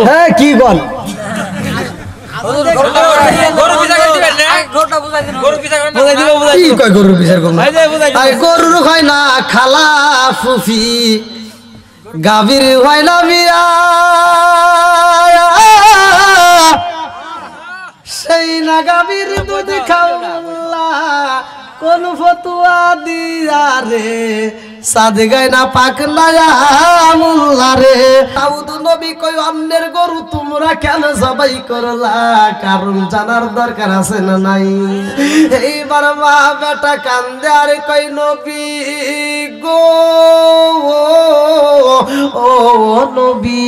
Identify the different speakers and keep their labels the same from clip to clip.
Speaker 1: হ্যাঁ কি বল গরুর হয় না খালা ফুফি গাভীর হয় না বিয়া সেই না গাভীর দুধ খাওয়া কোন ফতুয়া দিয়া রে সাদ গায় না পাক মুল্লা রে দাউদ নবী কই অন্যের গরু তোমরা কেন জবাই করলা কারণ জানার দরকার আছে না নাই এইবার মা বেটা কান্দে আর কই নবী গো ও নবী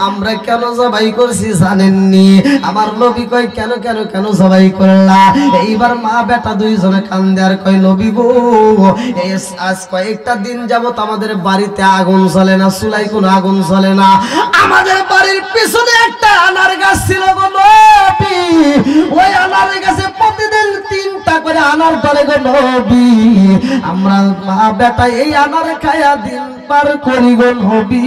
Speaker 1: আমরা কেন জবাই করছি জানেননি আমার নবী কই কেন কেন কেন জবাই করলা এইবার মা বেটা দুইজনে কান্দে আর কই নবী গো আজ কয়েকটা দিন যাবত আমাদের বাড়িতে আগুন জ্বলে না চুলায় কোনো আগুন জ্বলে না আমাদের বাড়ির পিছনে একটা আনার গাছ ছিল গো নবী ওই আনার গাছে প্রতিদিন 3টা করে আনার ধরে গো নবী আমরা মা বেটা এই আনার খায়া দিন পার করি গো নবী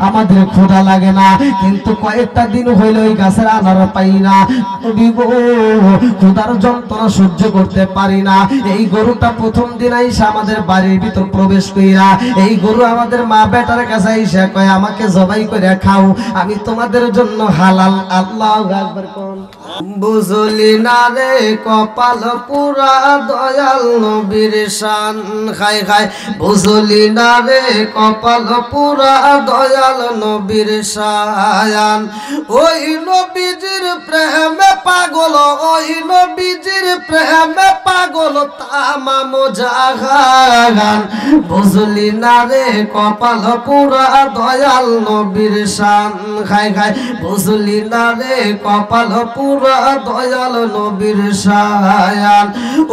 Speaker 1: আমাদের ক্ষুধা লাগে না কিন্তু কয়েকটা দিন হইল ওই গাছের আনার পাই না নবী গো ক্ষুধার যন্ত্রণা সহ্য করতে পারি না এই গরুটা প্রথম দিন আইসা আমাদের বাড়ির ভিতর প্রবেশ কইরা এই গরু আমাদের মা বেটার কাছে আইসা কয় আমাকে জবাই করে খাও আমি তোমাদের জন্য হালাল আল্লাহু আকবার কোন বুঝলি না রে কপাল পুরা দয়াল নবীর শান খাই খাই বুঝলি না রে কপাল পুরা দয়াল নবীর শান ওই নবীজির প্রেমে পাগল ওই নবীজির প্রেমে পাগল তামাম জাহান বুঝলি না রে কপাল পুরা দয়াল নবীর শান খাই খাই বুঝলি না রে কপাল পুরা দয়াল নবীর শান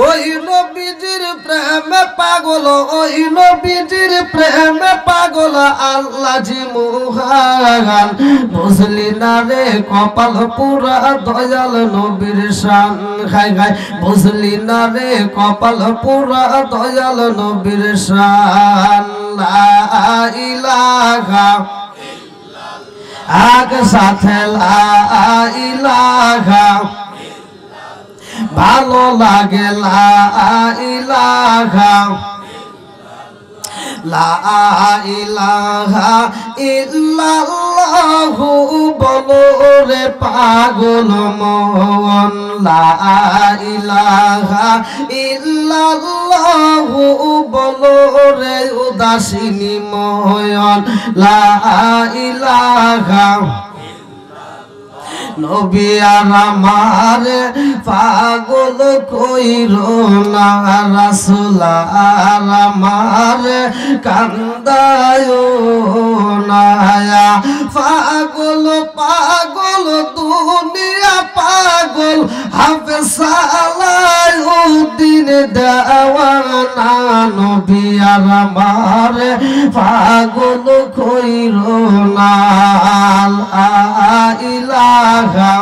Speaker 1: ওই নবীজির প্রেমে পাগল ওই নবীজির প্রেমে পাগল আল্লাহ জি মুহান বুঝলি না রে কপাল পুরা দয়াল নবীর শান খাই খাই বুঝলি না রে কপাল পুরা দয়াল নবীর শান লা ইলাহা আগ সাথে লা ইলাহা ভালো লাগে লা ইলাহা লা ইলাহা ইল্লাল্লাহু বলো রে পাগল মন লা ইলাহা ইল্লাল্লাহু বলো রে উদাসিনী ময়ন লা ইলাহা নবী আমার পাগল কইরো না রাসূল আমার কান্দায়ো না পাগল পাগল দুনিয়া পাগল হাফেজ সালাউদ্দিন দেওয়ানা নবী আমার পাগল কইরো না ইলাহা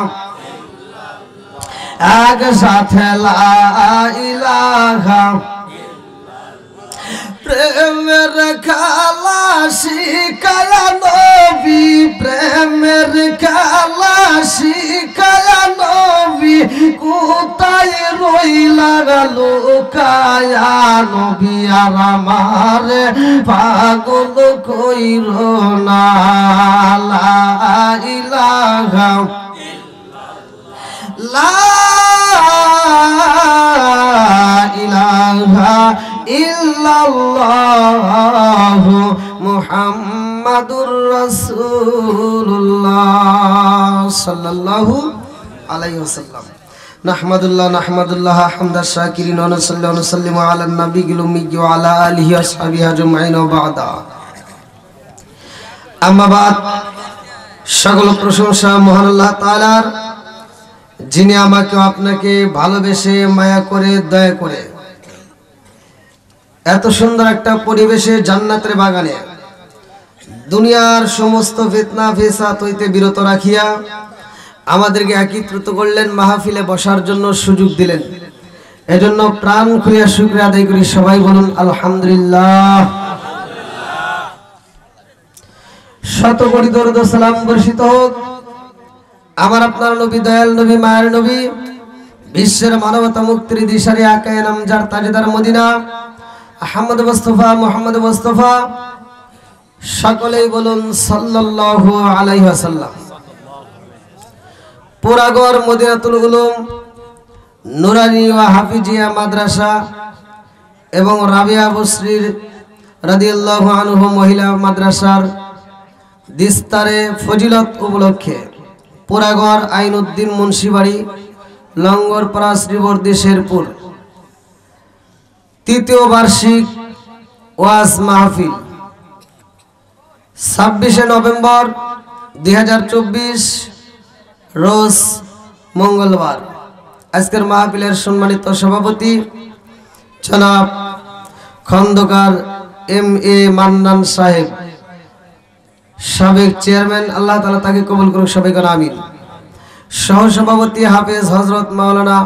Speaker 1: এক সাথে লা ইলাহা প্রেমের খেলা শিখায়া নবী প্রেমের খেলা শিখায়া নবী কোথায় রইলা লুকায়া নবী আর আমার পাগল কইরো না লা ইলাহা লা ইলাহা ইল্লাল্লাহু মুহাম্মাদুর রাসূলুল্লাহ সাল্লাল্লাহু আলাইহি ওয়াসাল্লাম নাহমাদুল্লাহ হামদা শাকিরিন ওয়া নুসাল্লিমু আলা নবিয়িল উম্মি ওয়া আলা আলিহি ওয়া আসহাবিহি আজমাইন ওয়া বা'দা আম্মা বাদ সকল প্রশংসা মহান আল্লাহ তাআলার যিনি আমাকে আপনাকে ভালোবেসে মায়া করে দয়া করে এত সুন্দর একটা পরিবেশে জান্নাতের বাগানে দুনিয়ার সমস্ত ফিতনা ফিসাদ হইতে বিরত রাখিয়া আমাদেরকে একত্রিত করলেন মাহফিলে বসার জন্য সুযোগ দিলেন এজন্য প্রাণ খুলে শুকরিয়া আদায় করি সবাই বলুন আলহামদুলিল্লাহ শত কোটি দরুদ ও সালাম বর্ষিত হোক আমার আপনার নবী, দয়াল নবী, মায়ের নবী, বিশ্বের মানবতা মুক্তির দিশারি আকায়ে নামজার তাজদার মদিনা আহমদ মুস্তাফা, মুহাম্মদ মুস্তাফা, সকলেই বলুন সাল্লাল্লাহু আলাইহি ওয়াসাল্লাম। পুরাগড় মদিনাতুল উলুম নুরানি ওয়া হাফিজিয়া মাদ্রাসা এবং রাবিয়া বসরির রাদিয়াল্লাহু আনহু মহিলা মাদ্রাসার দিস্তারে ফজিলত উপলক্ষে পুরাগড় আইনউদ্দিন মুন্সিবাড়ি লঙ্গরপাড়া শ্রীবর্দী শেরপুর তৃতীয় বার্ষিক ওয়াজ মাহফিল 26শে নভেম্বর 2024 রোজ মঙ্গলবার। আজকের মাহফিলের সম্মানিত সভাপতি জনাব খন্দকার MA মান্নান সাহেব, সাবেক চেয়ারম্যান, আল্লাহ তাআলা তাকে কবুল করুক, সবাই বলেন আমিন। সহ সভাপতি হাফেজ হযরত মাওলানা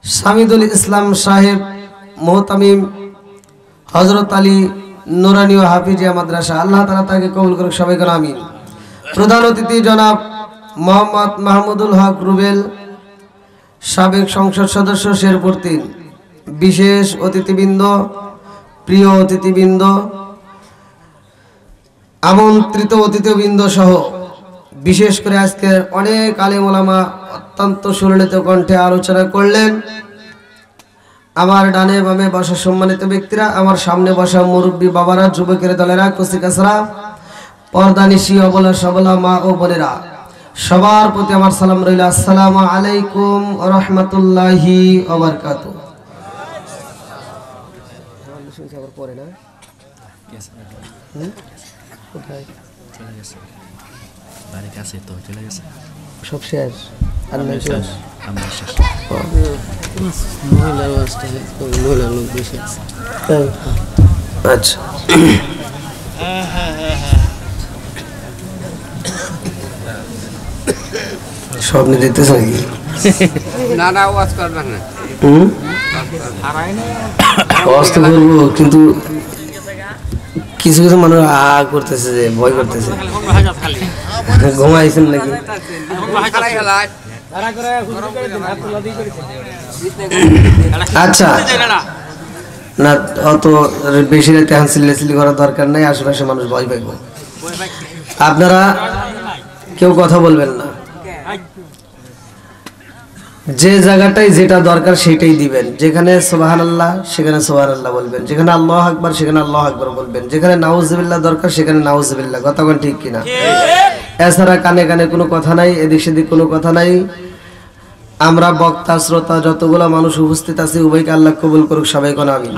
Speaker 1: শামিদুল ইসলাম সাহেব, মুহতামিম হযরত আলী নুরানি ও হাফিজিয়া মাদ্রাসা, আল্লাহ তাআলা তাকে কবুল করুক, সবাই বলেন আমিন। প্রধান অতিথি জনাব মোহাম্মদ মাহমুদুল হক রুবেল, সাবেক সংসদ সদস্য শেরপুর 3। বিশেষ অতিথিবৃন্দ, প্রিয় অতিথিবৃন্দ, আমন্ত্রিত অতিথিবৃন্দ সহ বিশেষ করে আজকের অনেক আলেম ওলামা অত্যন্ত সুললিত কণ্ঠে আলোচনা করলেন। আমার ডানে বামে বসা সম্মানিত ব্যক্তিরা, আমার সামনে বসা মুরব্বী বাবারা, যুবকের দলেরা, কচিকাছরা, পর্দানিশী, অবলা সবলা মা ও বোনেরা, সবার প্রতি আমার সালাম রইল। আসসালামু আলাইকুম ওয়া রাহমাতুল্লাহি ওয়া বারাকাতুহু। সব শেষ, আচ্ছা স্বপ্নে দেখতেছ নাকি?
Speaker 2: না না, ওয়াজ করবেন না।
Speaker 1: ওয়াজ তো করবো, কিন্তু কিছু কিছু মানুষ করতেছে, যে ভয় করতেছে। ঘুমাইছেন নাকি? আচ্ছা না, অত বেশি রাতে হাসিলি করার দরকার নাই, আশেপাশে মানুষ ভয় পাইব। আপনারা কেউ কথা বলবেন না, যে জায়গাটায় যেটা দরকার সেটাই দিবেন। যেখানে সুবহানাল্লাহ সেখানে সুবহানাল্লাহ বলবেন, যেখানে আল্লাহু আকবার সেখানে আল্লাহু আকবার বলবেন, যেখানে নাউজুবিল্লাহ দরকার সেখানে নাউজুবিল্লাহ। কথা কোন ঠিক কিনা? এছাড়া কানে কানে কোনো কথা নাই, এদিক সেদিক কোনো কথা নাই। আমরা বক্তা শ্রোতা যতগুলো মানুষ উপস্থিত আছে উভয়কে আল্লাহ কবুল করুক, সবাই কোন আমিন।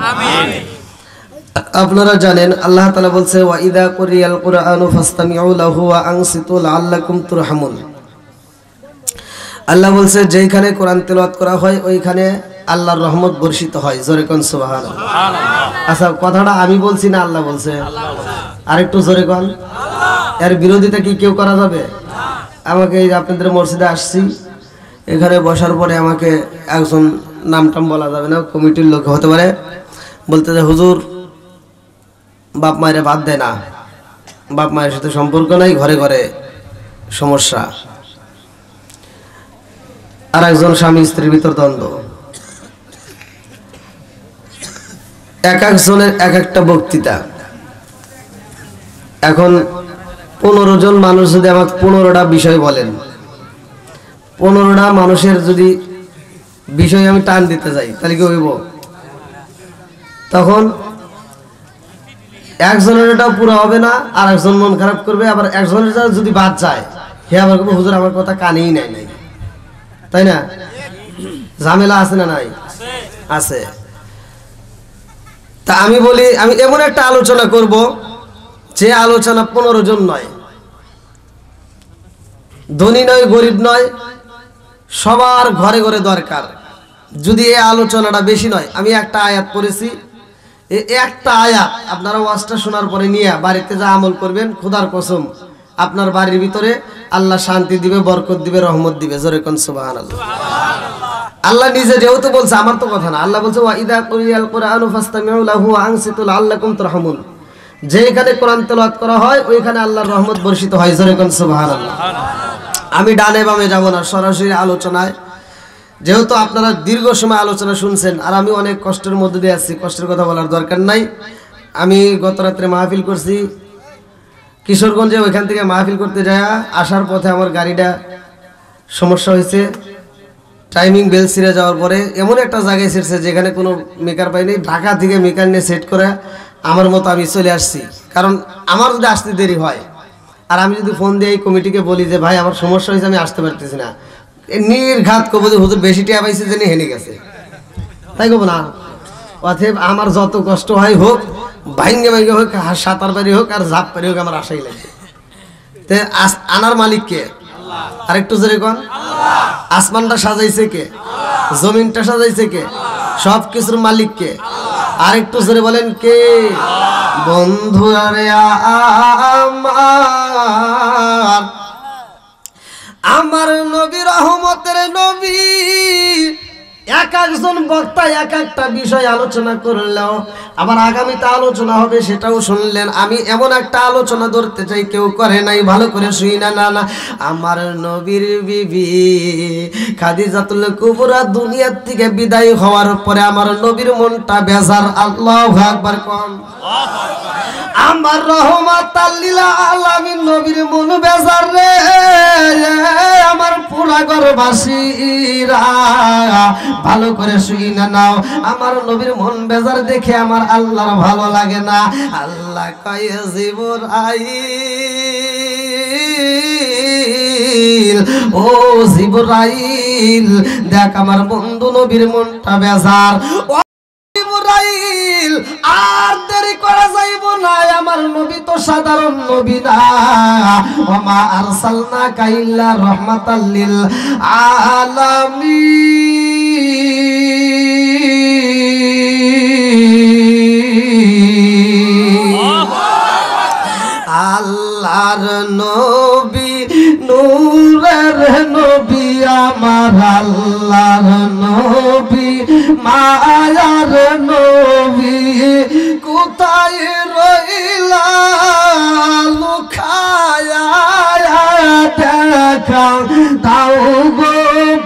Speaker 1: আপনারা জানেন আল্লাহ তাআলা বলছে ওয়া ইযা কুরিয়াল কুরআনু ফাসতামিউ লাহু ওয়া আনসিতু লাআল্লাকুম তুরহামুন। আল্লাহ বলছে যেখানে কোরআন তেলাওয়াত করা হয় ওইখানে আল্লাহর রহমত বর্ষিত হয়। জোরে কোন সুবহানাল্লাহ। আচ্ছা, কথাটা আমি বলছি না আল্লাহ বলছে? আরেকটু জোরে কোন। এর বিরোধিতা কি কেউ করা যাবে? আমাকে এই আপনাদের মসজিদে আসছি, এখানে বসার পরে আমাকে একজন নামটাম বলা যাবে না, কমিটির লোক হতে পারে, বলতে যে হুজুর বাপ মায়ের বাদ দেয় না, বাপ মায়ের সাথে সম্পর্ক নাই, ঘরে ঘরে সমস্যা। আর একজন স্বামী স্ত্রীর ভিতর দ্বন্দ্ব। এক একজনের এক একটা বক্তৃতা। এখন 15 জন মানুষ যদি আমাকে 15টা বিষয় বলেন, 15টা মানুষের যদি বিষয় আমি টান দিতে যাই তাহলে কি হইব? তখন একজনের এটাও পুরো হবে না, আর একজন মন খারাপ করবে, আবার একজনের যদি বাদ যায় হে আবার হুজুর আমার কথা কানেই নাই নাই, তাই না? ঝামেলা আছে না নাই? আছে। তা আমি বলি, আমি এমন একটা আলোচনা করব যে আলোচনা 15 জন নয়, ধনী নয়, গরিব নয়, সবার ঘরে ঘরে দরকার। যদি এই আলোচনাটা বেশি নয়, আমি একটা আয়াত পড়েছি, এই একটা আয়াত আপনারা ওয়াজটা শোনার পরে নিয়ে বাড়িতে যা আমল করবেন, খোদার কসম আপনার বাড়ির ভিতরে আল্লাহ শান্তি দিবে, বরকত দিবে, রহমত দিবে। জোরে কোন সুবহানাল্লাহ। আল্লাহ নিজে যেহেতু বলছে, আমার তো কথা না, আল্লাহ বলছে ওয়া ইযা কুরিয়াল কুরআনু ফাসতামিউ লাহু ওয়া আনসিতু লাআল্লাকুম তুরহামুন। যেখানে কোরআন তেলাওয়াত করা হয় ওইখানে আল্লাহর রহমত বর্ষিত হয়। জোরে কোন সুবহানাল্লাহ। আমি ডানে বামে যাব না, সরাসরি আলোচনায়। যেহেতু আপনারা দীর্ঘ সময় আলোচনা শুনছেন আর আমি অনেক কষ্টের মধ্যে দিয়ে আছি, কষ্টের কথা বলার দরকার নাই। আমি গত রাত্রে মাহফিল করছি কিশোরগঞ্জে, ওইখান থেকে মাহফিল করতে যায় আসার পথে আমার গাড়িটা সমস্যা হয়েছে। টাইমিং বেল ছিঁড়ে যাওয়ার পরে এমন একটা জায়গায় ছিঁড়ছে যেখানে কোনো মেকার পাইনি। ঢাকা থেকে মেকার নিয়ে সেট করে আমার মতো আমি চলে আসছি, কারণ আমার যদি আসতে দেরি হয় আর আমি যদি ফোন দিয়ে এই কমিটিকে বলি যে ভাই আমার সমস্যা হয়েছে আমি আসতে পারতেছি না, নির্ঘাত কব যে হুজুর বেশি টিয়া পাইছে জেনে হেনে গেছে, তাই কব না। অতএব আমার যত কষ্ট হয় হোক, ভাঙ্গে ভাঙ্গে হোক, সাঁতার পারি হোক আর ঝাপ পারি হোক, আমার আশাই লাগে। তে আনার মালিক কে? আর একটু জোরে কোন। আসমানটা সাজাইছে কে? জমিনটা সাজাইছে কে? সব কিছুর মালিক কে? আর একটু জোরে বলেন কে? বন্ধু আরে আমার নবী রহমতের নবী। এক একজন বক্তা এক একটা বিষয় আলোচনা করলেও আবার আগামীতে আলোচনা হবে সেটাও শুনলেন। আমি এমন একটা আলোচনা ধরতে চাই কেউ করে নাই, ভালো করে শুই না। না, আমার নবীর বিবি খাদিজাতুল কুবরা দুনিয়ার থেকে বিদায় হওয়ার পরে আমার নবীর মনটা বেজার। আল্লাহু আকবার কোন। আমার রহমাতাল লিল আলামিন নবীর মন বেজার রে। আমার পুরা ঘরবাসীরা ভালো করে শুই না নাও, আমার নবীর মন বেজার দেখে আমার আল্লাহর ভালো লাগে না। আল্লাহ কয় জিবরাইল, ও জিবরাইল দেখ আমার বন্ধু নবীর মনটা বেজার। ও জিবরাইল আর দেরি করা যাইব না, আমার নবী তো সাধারণ নবী না। ওমা আরসালনাকা ইল্লা রাহমাতাল লিল আলামিন। আল্লাহর নবী নূরের নবী, আমার আল্লাহর নবী মায়ার নবী। কোথায় রইলা লুকায়া দেখা দাও গো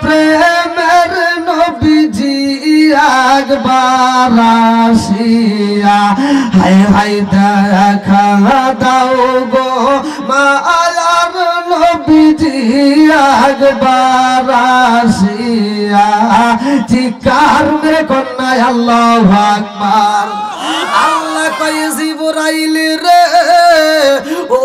Speaker 1: প্রেমের নবীজি একবার আসিয়া। হায় হায় দেখা দাও গো মায়ার নবীজি একবার আসিয়া। চিৎকার মেরে কন্যায় আল্লাহু আকবার। আল্লাহ কয় জিবরাইল রে, ও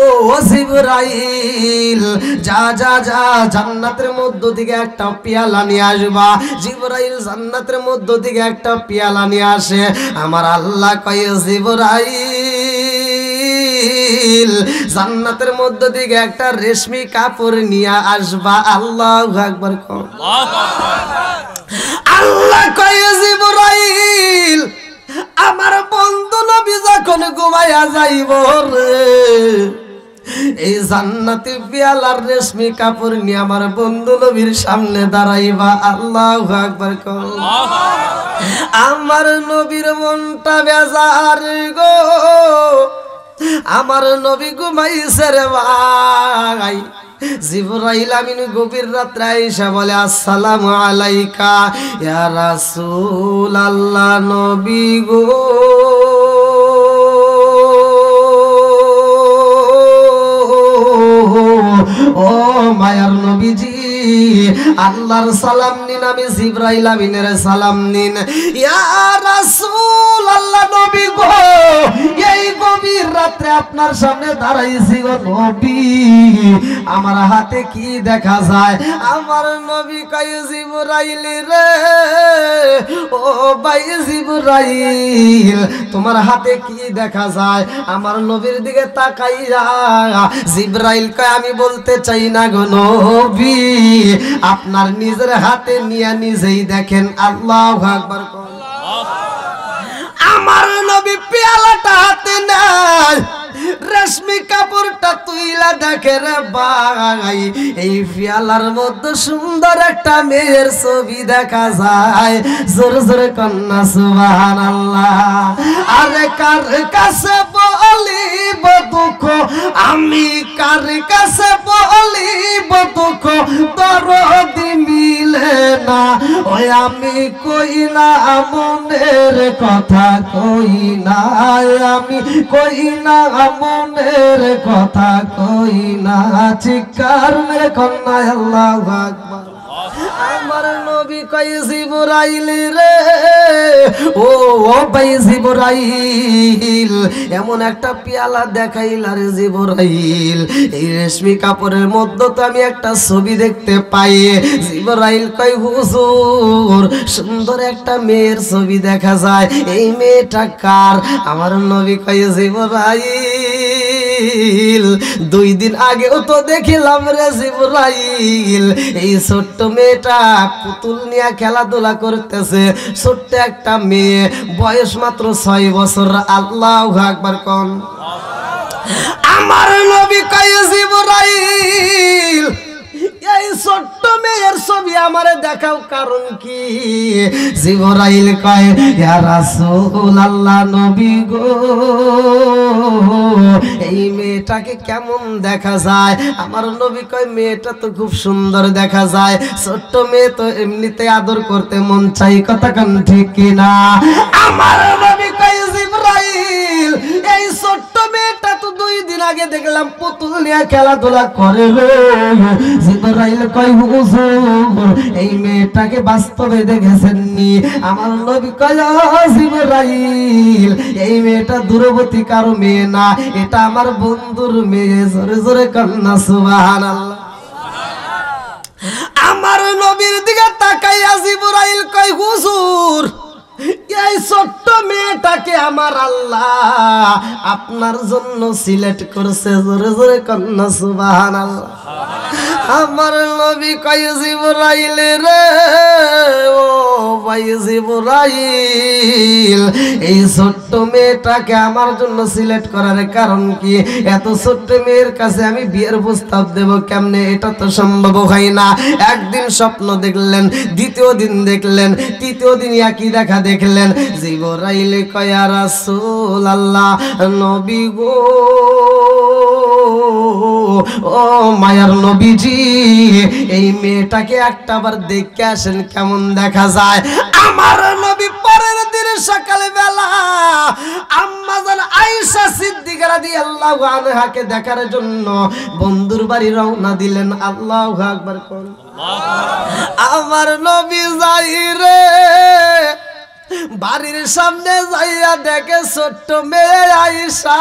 Speaker 1: জিবরাইল যা যা যা জান্নাতের মধ্য থেকে একটা পেয়ালা নিয়ে আসবা। জিবরাইল জান্নাতের মধ্য থেকে একটা পেয়ালা নিয়ে আসে। আমার আল্লাহ কয় জিবরাইল জান্নাতের মধ্য থেকে একটা রেশমি কাপড় নিয়ে আসবা। আল্লাহু আকবার কোন। আল্লাহ কয় জিবরাইল আমার বন্ধু নবী যখন ঘুমাইয়া যাইব রে, এই জান্নাতি পেয়ালার রেশমি কাপড় নিয়ে আমার বন্ধু নবীর সামনে দাঁড়াইবা। আল্লাহু আকবার কোন। আমার নবীর মনটা বেজার গো, আমার নবী ঘুমাইছে রে ভাই। জিবরাইল আমিন গভীর রাত্রে আয়েশা বলে আসসালামু আলাইকা ইয়া রাসূলুল্লাহ নবী গো। ও মায়ার নবীজি আল্লাহর সালাম নিন, আমি জিবরাইল আমিনের সালাম নিন। ইয়া রাসূলুল্লাহ নবী গো, এই গভীর রাত্রে আপনার সামনে দাঁড়াইছি গো নবী, আমার হাতে কি দেখা যায়? আমার নবী কয় জিবরাইল রে, ও ভাই জিবরাইল তোমার হাতে কি দেখা যায়? আমার নবীর দিকে তাকাইয়া জিবরাইল কয় আমি বলতে চাই না গো নবী, আপনার নিজের হাতে নিয়ে নিজেই দেখেন। আল্লাহু আকবার। আমার নবী পেয়ালাটা হাতে নেয়, রেশমি কাপড়টা তুইলা দেখে রে ভাই, এই পিয়ালার মধ্যে সুন্দর একটা মেয়ের ছবি দেখা যায়। জোরে জোরে কন্যা সুবহানাল্লাহ। আরে কার কাছে বলিব দুঃখ, আমি কার কাছে বলিব দুঃখ, দরদি মিলে না। ওই আমি কই না মনের কথা, কই না আমি, কই না মনের কথা, কই না। চিৎকার মেরে কন্যা আল্লাহু আকবার। আমার নবী কই জিবরাইল রে, ও ভাই জিবরাইল, এমন একটা পেয়ালা দেখাইল রে জিবরাইল, এই রেশমি কাপড়ের মধ্যে তো আমি একটা ছবি দেখতে পাই। জিবরাইল কই হুজুর, সুন্দর একটা মেয়ের ছবি দেখা যায়, এই মেয়েটা কার? আমার নবী কই জিবরাইল, 2 দিন আগেও তো দেখিলাম রে জিবরাইল, এই ছোট্ট মেয়েটা পুতুল নিয়ে খেলাধুলা করতেছে। ছোট্ট একটা মেয়ে, বয়স মাত্র 6 বছর। আল্লাহু আকবার কোন। আমার নবী কয় জিবরাইল, এই ছোট্ট মেয়ের ছবি আমারে দেখাও, কারণ কি? জিবরাইল কয় ইয়া রাসূলুল্লাহ, নবী গো, এই মেয়েটাকে কেমন দেখা যায়? আমার নবী কয় মেয়েটা তো খুব সুন্দর দেখা যায়। ছোট্ট মেয়ে তো এমনিতে আদর করতে মন চাই, কথা কান ঠিক কিনা? আমার নবী কয় জিবরাইল, এই ছোট্ট মেয়েটা তো 2 দিন আগে দেখলাম পুতুল নিয়ে খেলাধুলা করে রে। জিবরাইল কয় হুজুর, এই মেয়েটাকে বাস্তবে দেখেছেন নি? আমার নবী কয় জিবরাইল, এই মেয়েটা দূরবর্তী কারো মেয়ে না, এটা আমার বন্ধুর মেয়ে। জোরে জোরে কন্যা সুবহানাল্লাহ। আমার নবীর দিকে তাকাইয়া জিবরাইল কয় হুজুর, এই ছোট্ট মেয়েটাকে আমার আল্লাহ আপনার জন্য সিলেক্ট করছে। জোরে জোরে কন্যা সুবহানাল্লাহ। আমার নবী কয় জিবরাইল রে, ও ভাই জিবরাইল, এই ছোট্ট মেয়েটাকে আমার জন্য সিলেক্ট করার কারণ কি? এত ছোট্ট মেয়ের কাছে আমি বিয়ের প্রস্তাব দেব কেমনে? এটা তো সম্ভব হয় না। একদিন স্বপ্ন দেখলেন, দ্বিতীয় দিন দেখলেন, তৃতীয় দিন একই দেখা দেখলেন। জিবরাইল কয় ইয়া রাসূলুল্লাহ, নবী গো, ও মায়ার নবীজি, এই মেয়েটাকে একটাবার দেখে আসেন, কেমন দেখা যায়? আমার নবী পরের দিন সকালে বেলা আম্মা জান আয়েশা সিদ্দিকা রাদিয়াল্লাহু আনহাকে দেখার জন্য বন্ধুর বাড়ি রওনা দিলেন। আল্লাহু আকবার কোন। আমার নবী যাই রে, বাড়ির সামনে যাইয়া দেখে ছোট্ট মেয়ে আয়েশা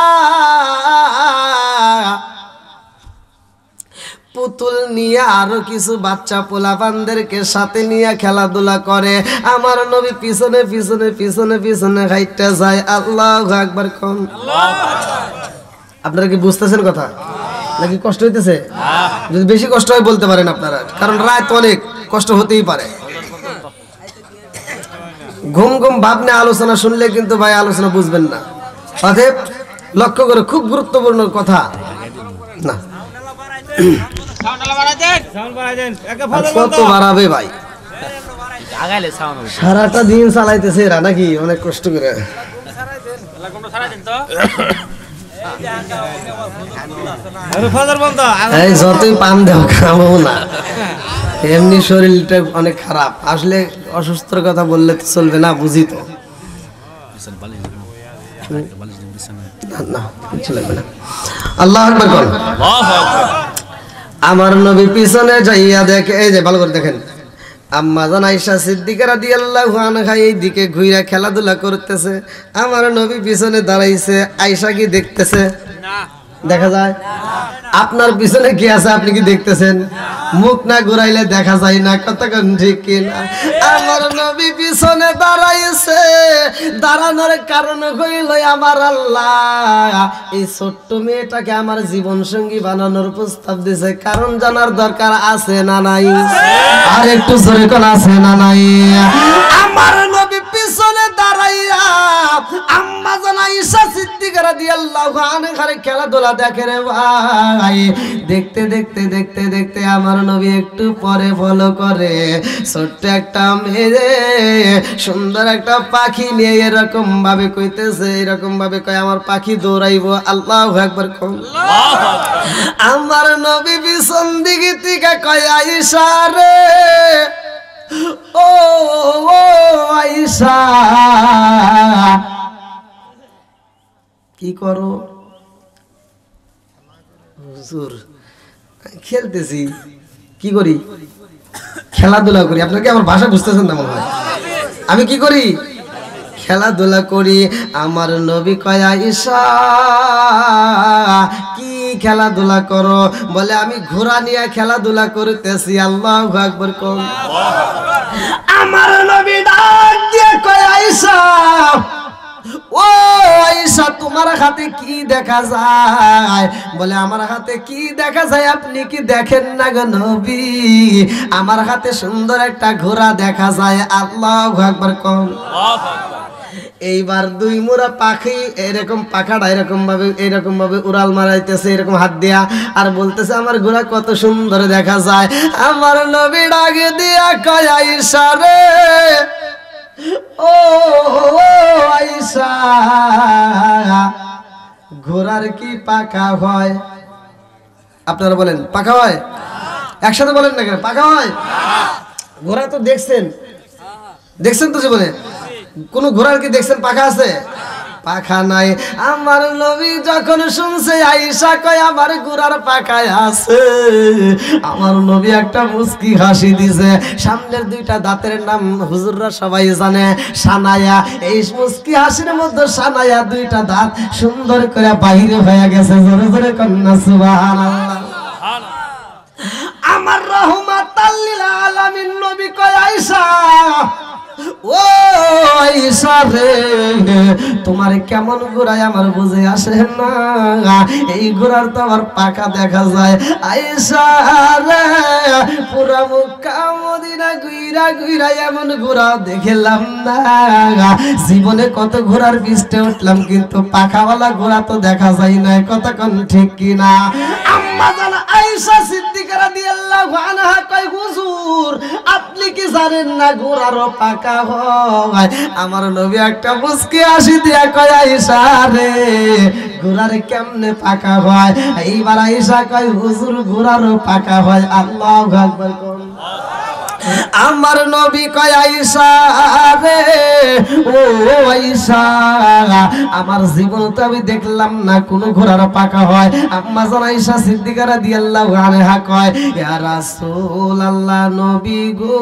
Speaker 1: পুতুল নিয়ে আরো কিছু বাচ্চা পোলাপানদেরকে সাথে নিয়ে খেলাধুলা করে। আমার নবী পিছনে পিছনে পিছনে পিছনে হাইটটা যায়। আল্লাহু আকবার কোন। আপনারা কি বুঝতেছেন কথা নাকি কষ্ট হইতেছে? যদি বেশি কষ্ট হয় বলতে পারেন আপনারা, কারণ রাত অনেক কষ্ট হতেই পারে। ঘুম ঘুম ভাব নিয়ে আলোচনা শুনলে কিন্তু ভাই আলোচনা বুঝবেন না। অতএব লক্ষ্য করে, খুব গুরুত্বপূর্ণ কথা না। কত বাড়াবে ভাই, সারাটা দিন চালাইতেছে এরা নাকি অনেক কষ্ট করে। যতই পান দেও খাবো না, এমনি শরীরটা অনেক খারাপ। আসলে অসুস্থর কথা বললে তো চলবে না, বুঝি তো। আল্লাহু আকবার বল। আমার নবী পিছনে যাইয়া দেখে, এই যে ভালো করে দেখেন, আম্মা জান আয়েশা সিদ্দিকা রাদিয়াল্লাহু আনহা এই দিকে ঘুরে খেলাধুলা করতেছে। আমার নবী পিছনে দাঁড়াইছে। আয়েশা কি দেখতেছে? না, দেখা যায়। আপনার পিছনে কি আছে আপনি কি দেখতেছেন? মুখ না ঘুরাইলে দেখা যায় না, কতক্ষণ ঠিক কিনা? আমার নবী পিছনে দাঁড়াইছে, দাঁড়ানোর কারণ হইল আমার আল্লাহ এই ছোট্ট মেয়েটাকে আমার জীবন সঙ্গী বানানোর প্রস্তাব দিছে। কারণ জানার দরকার আছে না নাই? আর একটু জোরে কোন আছে না নাই? আমার নবী পিছনে দাঁড়াই যাইয়া আম্মা জান আয়েশা সিদ্দিকা রাদিয়াল্লাহু আনহার খেলাধুলা দেখে রে ভাই। দেখতে দেখতে দেখতে দেখতে আমার নবী একটু পরে ফলো করে ছোট্ট একটা মেয়ে সুন্দর একটা পাখি নিয়ে এরকম ভাবে কইতেছে, এরকম ভাবে কয় আমার পাখি দৌড়াইবো। আল্লাহু আকবার কোন আমার নবী পিছন দিকে থেকে কয় আয়েশা রে, ও আয়েশা কি করো? হুজুর খেলতেছি। কি করি? খেলাধুলা করি। আপনার কি আমার ভাষা বুঝতেছেন না মনে হয়? আমি কি করি? খেলাধুলা করি। আমার নবী কয় আয়েশা কি খেলাধুলা করো? বলে আমি ঘোড়া নিয়ে খেলাধুলা করতেছি। আল্লাহু আকবার কোন আমার নবী ডাক দিয়ে কয় আয়েশা, ও আয়েশা তোমার হাতে কি দেখা যায়? বলে আমার হাতে কি দেখা যায় আপনি কি দেখেন না গো নবী? আমার হাতে সুন্দর একটা ঘোড়া দেখা যায়। আল্লাহু আকবার কোন এইবার দুই মোড়া পাখি এরকম পাখাটা এরকম ভাবে উড়াল মারাইতেছে এরকম হাত দিয়া, আর বলতেছে আমার ঘোড়া কত সুন্দর দেখা যায়। আমার নবী ডাকে দিয়া কয় আয়েশা রে, ও আয়েশা ঘোড়ার কি পাখা হয়? আপনারা বলেন পাখা হয়? একসাথে বলেন না কেন পাখা হয়? ঘোড়া তো দেখছেন তো জীবনে কোন ঘোড়ার কি দেখছেন পাখা আছে? পাখা নাই। আমার নবী যখন শুনছে আয়েশা কয় আমার ঘোড়ার পাখা আছে, আমার নবী একটা মুস্কি হাসি দিছে। সামনের দুইটা দাঁতের নাম হুজুররা সবাই জানে, সানায়া। এই মুস্কি হাসির মধ্যে সানায়া দুইটা দাঁত সুন্দর করে বাহিরে হয়ে গেছে। জোরে জোরে কন্যা সুবহানাল্লাহ। আমার রাহমাতাল লিল আলামিন নবী কয় আয়েশা, ও আয়েশা রে তোমার কেমন ঘোড়ায় আমার বুঝে আসে না, এই ঘোড়ার তো আমার পাখা দেখা যায়। আয়েশা রে পুরা মক্কা মদিনা ঘুইরা ঘুইরা এমন ঘোড়া দেখলাম না, জীবনে কত ঘোড়ার পিষ্টে উঠলাম কিন্তু পাখাওয়ালা ঘোড়া তো দেখা যায় না। কতক্ষণ ঠিক কিনা? আম্মা জান আয়েশা সিদ্দিকা রাদিয়াল্লাহু আনহা কয় হুজুর আপনি কি জানেন না ঘোড়ারও পাখা হয়? আমার নবী একটা মুস্কি হাসি দিয়া কয় আয়েশা রে ঘোড়ার কেমনে পাখা হয়? এইবার আয়েশা কয় হুজুর ঘোড়ারও পাখা হয়। আল্লাহু আকবার কোন আমার নবী কয় আয়েশা রে, ও আয়েশা আমার জীবন তো আমি দেখলাম না কোন ঘোড়ার পাখা হয়। আম্মা জান আয়েশা সিদ্দিকা রাদিয়াল্লাহু আনহা কয় ইয়া রাসূলুল্লাহ নবী গো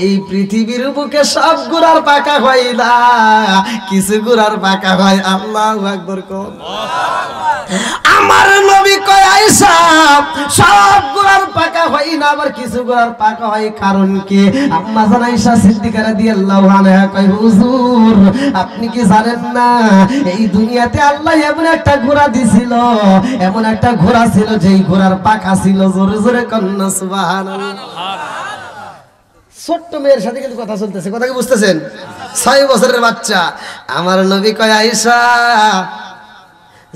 Speaker 1: এই পৃথিবীর বুকে সব ঘোড়ার পাখা হয় না, কিছু ঘোড়ার পাখা হয়। আল্লাহু আকবার কোন আমার নবী কয় আয়েশা সব ঘোড়ার পাকা হয় না, আবার কিছু ঘোড়ার পাকা হয়। কারণ কি? আম্মা জান আয়েশা সিদ্দিকা রাদিয়াল্লাহু আনহা কয় হুজুর আপনি কি জানেন না এই দুনিয়াতে আল্লাহ এমন একটা ঘোড়া দিছিল, এমন একটা ঘোড়া ছিল যেই ঘোড়ার পাকা ছিল। জোরে জোরে কন্যা সুবহানাল্লাহ। ছোট্ট মেয়ের সাথে কিন্তু কথা চলতেছে, কথা কি বুঝতেছেন? 6 বছরের বাচ্চা। আমার নবী কয় আয়েশা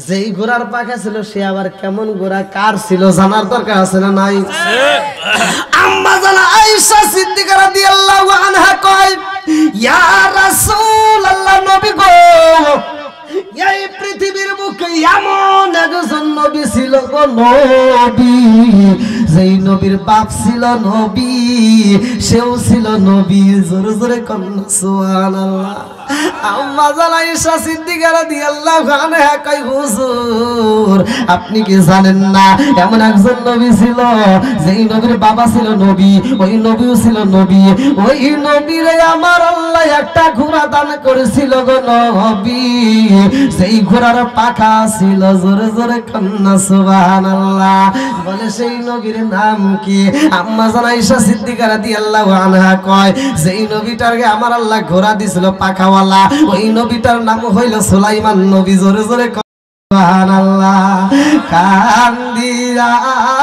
Speaker 1: যেই ঘোড়ার পাখা ছিল সে আবার কেমন ঘোড়া কার ছিল জানার দরকার আছে না নাই? আম্মা জান আয়েশা সিদ্দিকা রাদিয়াল্লাহু আনহা কয় ইয়া রাসূলুল্লাহ নবী গো এই পৃথিবীর বুকে এমন একজন নবী ছিল গো নবী, যেই নবীর বাপ ছিল নবী, সেও ছিল নবী। জোরে জোরে কন্যা সুবহানাল্লাহ। আম্মা জান আয়েশা সিদ্দিকা রাদিয়াল্লাহু আনহা কয় হুজুর আপনি কি জানেন না এমন একজন নবী ছিল যেই নবীর বাবা ছিল নবী, ওই নবীও ছিল নবী, ওই নবীরে আমার আল্লাহ একটা ঘোড়া দান করেছিল গো নবী, সেই ঘোড়ার পাখা ছিল। জোরে জোরে কন্যা সুবহানাল্লাহ। বলে সেই নবীর নাম কি? আম্মা জান আয়েশা সিদ্দিকা রাদিয়াল্লাহু আনহা কয় যেই নবীটাকে আমার আল্লাহ ঘোড়া দিছিল পাখাওয়ালা, ওই নবীটার নাম হইল সুলাইমান নবী। জোরে জোরে সুবহানাল্লাহ। কান্দিয়া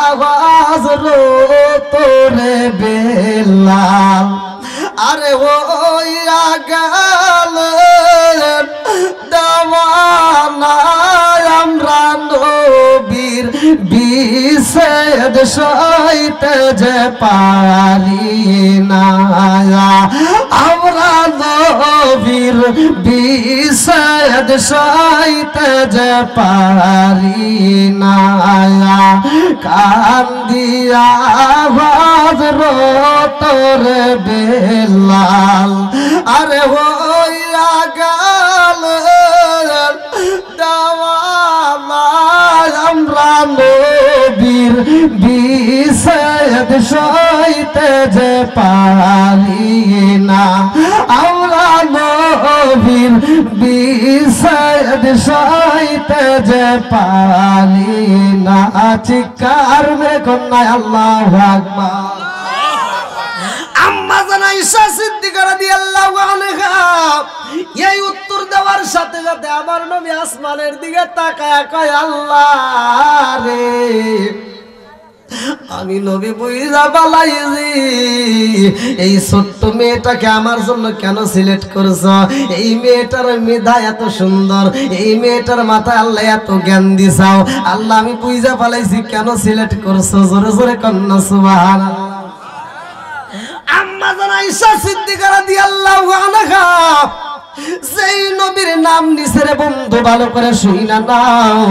Speaker 1: আওয়াজ তোরে বেলাল আরে হইয়া গেলেন দেওয়ানা আমরা নবীর বিচ্ছেদ সইতে যে পারি না আমরা নবীর বিচ্ছেদ সইতে যে পারি না কান্দিয়া হযরতর বেলাল আরে হইয়া গেলেন দেওয়ানা আমরা নবীর বিচ্ছেদ সইতে যে পারি না আমরা নবীর বিচ্ছেদ সইতে যে পারি না চিৎকার মেরে কন্যা আল্লাহু আকবার আম্মা জান আয়েশা সিদ্দিকা রাদিয়াল্লাহু আনহা এই উত্তর দেওয়ার সাথে সাথে আমার নবী আসমানের দিকে তাকায় কয় আল্লাহ রে আমি নবী বুইরা বালাইছি এই ছোট্ট মেয়েটাকে আমার জন্য কেন সিলেক্ট করছো এই মেয়েটার মেধা এত সুন্দর এই মেয়েটার মাথায় আল্লাহ এত জ্ঞান দিছাও আল্লাহ আমি বুইরা বালাইছি কেন সিলেক্ট করছো জোরে জোরে কন্যা সুবহানাল্লাহ আম্মা জান আয়েশা সিদ্দিকা রাদিয়াল্লাহু আনহা যেই নবীর নাম নিছে রে বন্ধু ভালো করে শুইনা নাও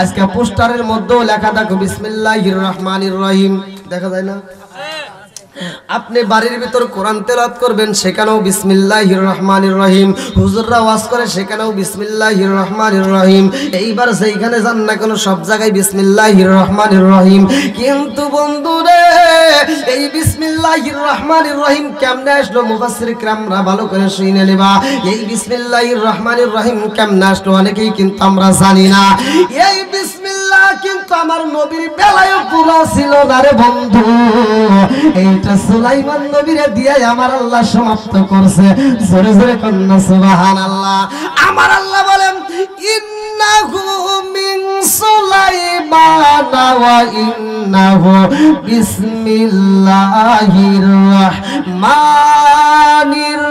Speaker 1: আজকে পোস্টারের মধ্যে লেখা থাকো বিসমিল্লাহির রহমানির রহিম দেখা যায় না আপনি বাড়ির ভিতর কোরআন তেলাওয়াত করবেন সেখানেও বিসমিল্লাহির রহমানির রহিম হুজুররা ওয়াজ করে সেখানেও বিসমিল্লাহির রহমানির রহিম এইবার সেইখানে যান না কেন সব জায়গায় বিসমিল্লাহির রহমানির রহিম কিন্তু বন্ধুরে এই বিসমিল্লাহির রহমানির রহিম কেমনে আসলো মুফাসসির কিরামরা ভালো করে শুনে নেবা এই বিসমিল্লাহির রহমানির রহিম কেমনে আসলো অনেকেই কিন্তু আমরা জানি না এই বিসমিল্লাহ কিন্তু আমার নবীর বেলায়ও পুরো ছিল না রে বন্ধু এইটা সুলাইমান নবীরে দিয়ে আমার আল্লাহ সমাপ্ত করছে জোরে জোরে কন্যা সুবহানাল্লাহ আমার আল্লাহ বলেন ইন্নাহু মিন সুলাইমান ওয়া ইন্নাহু বিসমিল্লাহির রহমানির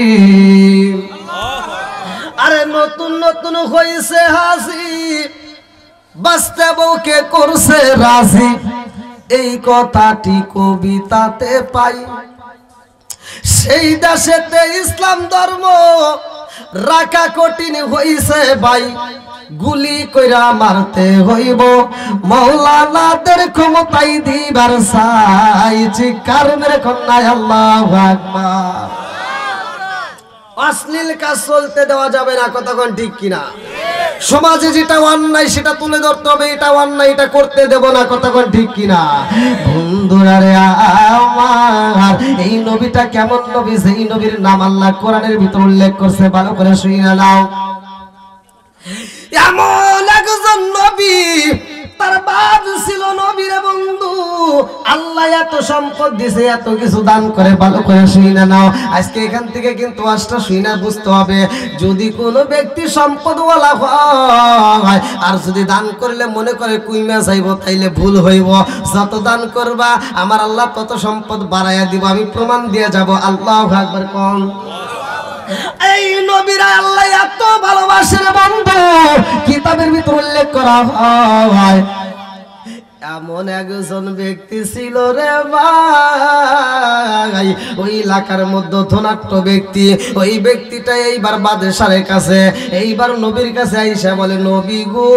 Speaker 1: রহিম আরে নতুন নতুন হইছে হাসি বাস্তে বউকে করছে রাজি এই কথাটি কবিতাতে পাই সেই দেশেতে ইসলাম ধর্ম রাখা কঠিন হইছে ভাই গুলি কইরা মারতে হইব মাওলানাদের ক্ষমতাই দিবার চাই চিৎকার মেরে কন্যা আল্লাহু আকবার অশ্লীল কাজ চলতে দেওয়া যাবে না কতক্ষণ ঠিক কিনা সমাজে যেটা অন্যায় সেটা তুলে ধরতে হবে এটা অন্যায় এটা করতে দেব না কতক্ষণ ঠিক কিনা বন্ধুরা রে আমার এই নবীটা কেমন নবী সেই নবীর নাম আল্লাহ কোরআনের ভিতর উল্লেখ করছে ভালো করে শুনে নাও এমন একজন নবী তার বাপ ছিল নবীর বন্ধু আল্লাহ এত সম্পদ দিয়েছে এত কিছু দান করে ভালো করে শুনে নাও আজকে এখান থেকে কিন্তু আজটা শুনে বুঝতে হবে যদি কোনো ব্যক্তি সম্পদওয়ালা হয় আর যদি দান করলে মনে করে কুইমা যাইব তাইলে ভুল হইব যত দান করবা আমার আল্লাহ তত সম্পদ বাড়াইয়া দিব আমি প্রমাণ দিয়ে যাব আল্লাহু আকবার কোন এই নবীরা আল্লাহ এত ভালোবাসেন বন্ধু কিতাবের ভিতর উল্লেখ করা হয় এমন একজন ব্যক্তি ছিল রে ভাই ওই এলাকার মধ্যে ধনাঢ্য ব্যক্তি ওই ব্যক্তিটা এইবার বাদশাহের কাছে এইবার নবীর কাছে আইসা বলে নবী গো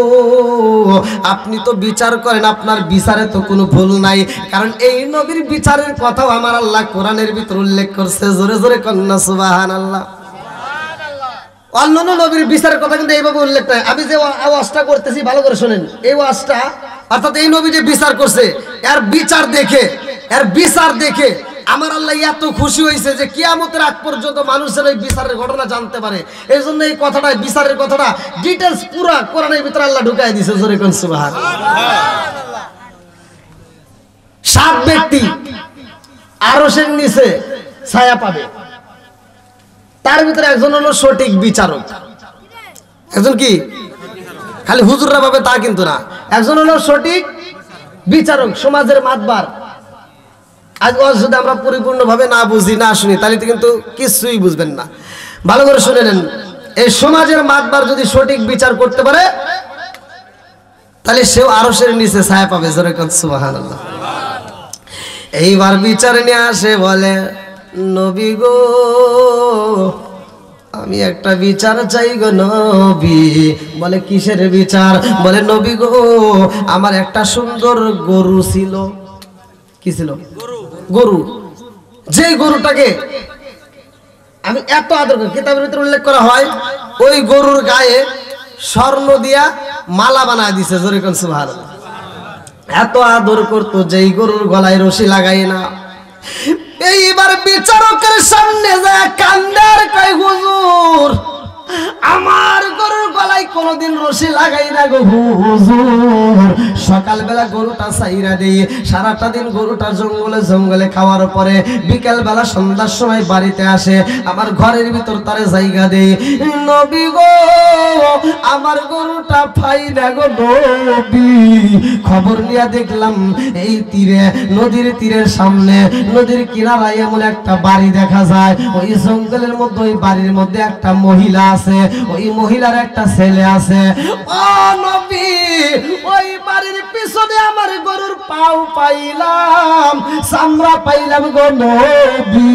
Speaker 1: আপনি তো বিচার করেন আপনার বিচারে তো কোনো ভুল নাই কারণ এই নবীর বিচারের কথাও আমার আল্লাহ কোরআনের ভিতর উল্লেখ করছে জোরে জোরে কন্যা সুবহানাল্লাহ অন্যান্য নবীর বিচারের কথা কিন্তু এইভাবে উল্লেখ নাই আমি যে আওয়াজটা করতেছি ভালো করে শুনেন এই আওয়াজটা অর্থাৎ এই নবী যে বিচার করছে এর বিচার দেখে আমার আল্লাহ এত খুশি হয়েছে যে কিয়ামতের আগ পর্যন্ত মানুষের এই বিচারের ঘটনা জানতে পারে এই জন্য এই কথাটা বিচারের কথাটা ডিটেলস পুরো কোরআনের ভিতরে আল্লাহ ঢুকাই দিয়েছে জোরে কোন সুবহানাল্লাহ 7 ব্যক্তি আরশের নিচে ছায়া পাবে তার ভিতরে একজন হলো সঠিক বিচারক একজন কি খালি হুজুররা পাবে তা কিন্তু না একজন হলো সঠিক বিচারক, সমাজের মাতবার। আজ ওয়াজ যদি আমরা পরিপূর্ণভাবে না বুঝি, না শুনি, তাহলে তো কিন্তু কিছুই বুঝবেন না। ভালো করে শুনে নেন, এই সমাজের মাতবার যদি সঠিক বিচার করতে পারে, তাহলে সেও আরশের নিচে ছায়া পাবে। জোরে কোন সুবহানাল্লাহ। এইবার বিচার নিয়ে আসে, বলে নবী গো আমি একটা বিচার চাই গো নবী। বলে কিসের বিচার? বলে নবী গো আমার একটা সুন্দর গরু ছিল। কি ছিল? গরু। যে গরুটাকে আমি এত আদর করি, কিতাবের ভিতরে উল্লেখ করা হয় ওই গরুর গায়ে স্বর্ণ দিয়া মালা বানায় দিছে। জোরে কোন সুবহানাল্লাহ। এত আদর করতো যেই গরুর গলায় রশি লাগাই না। এইবার বিচারকের সামনে যায় কান্দার কয় হুজুর আমার গরুর গলায় কোনোদিন রশি লাগাই না গো হুজুর। সকালবেলা গরুটা ছাইরা দেই, সারাটা দিন গরুটা জঙ্গলে জঙ্গলে খাওয়ার পরে বিকেল বেলা সন্ধ্যার সময় বাড়িতে আসে, আমার ঘরের ভিতর তারে জায়গা দেই। নবী গো আমার গরুটা পাই না গো নবী। খবর নিয়ে দেখলাম এই তীরে, নদীর তীরের সামনে, নদীর কিনারায় এমন একটা বাড়ি দেখা যায়। ওই জঙ্গলের মধ্যে ওই বাড়ির মধ্যে একটা মহিলা আছে, ওই মহিলার একটা ছেলে আছে। ও নবী ওই বাড়ির পিছনে আমার গরুর পাও পাইলাম, চামড়া পাইলাম গো নবী।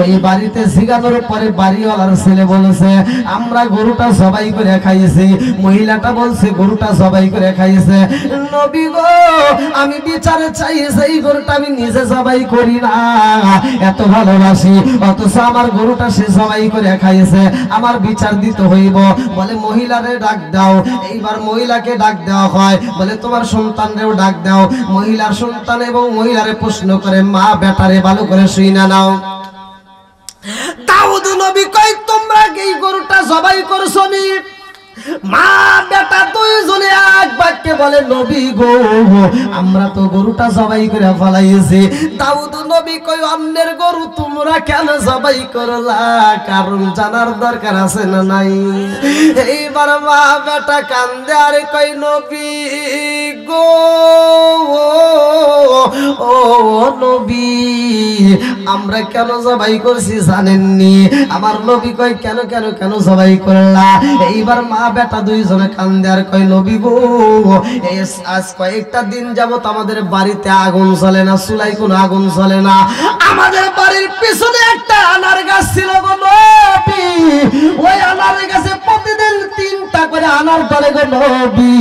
Speaker 1: ওই বাড়িতে জিগানোর পরে বাড়িওয়ালার ছেলে বলেছে আমরা গরুটা জবাই করে খাইয়েছি। মহিলাটা বলছে গরুটা জবাই করে খাইয়েছে। নবী গো আমি বিচারে চাই সেই গরুটা আমি নিজে জবাই করি না, এত ভালোবাসি, অথচ আমার গরুটা সে জবাই করে খাইয়েছে, আমার বিচার দিতে হইব। বলে মহিলারে ডাক দাও। এইবার মহিলাকে ডাক দেওয়া হয়। বলে তোমার সন্তানরেও ডাক দাও। মহিলার সন্তান এবং মহিলারে প্রশ্ন করে মা বেটারে ভালো করে শুই না নাও। দাউদ নবী কই তোমরা এই গরুটা জবাই করছো নি? মা বেটা দুইজনে এক বাক্যে বলে নবী গো আমরা তো গরুটা জবাই করে ফলাইছি। দাউদ নবী কই অন্যের গরু তোমরা কেন জবাই করলা? কারণ জানার দরকার আছে না নাই? এইবার মা বেটা কান্দে আর কই নবী গো ও নবী আমরা কেন জবাই করছি জানেননি? আমার নবী কই কেন কেন কেন জবাই করলা? এইবার মা বেটা দুইজনে কান্দে আর কয় নবী গো আজ কয়েকটা দিন যাবত আমাদের বাড়িতে আগুন জ্বলে না, চুলাই কোনো আগুন জ্বলে না। আমাদের বাড়ির পিছনে একটা আনার গাছ ছিল গো নবী, ওই আনার গাছে প্রতিদিন 3টা করে আনার ধরে গো নবী।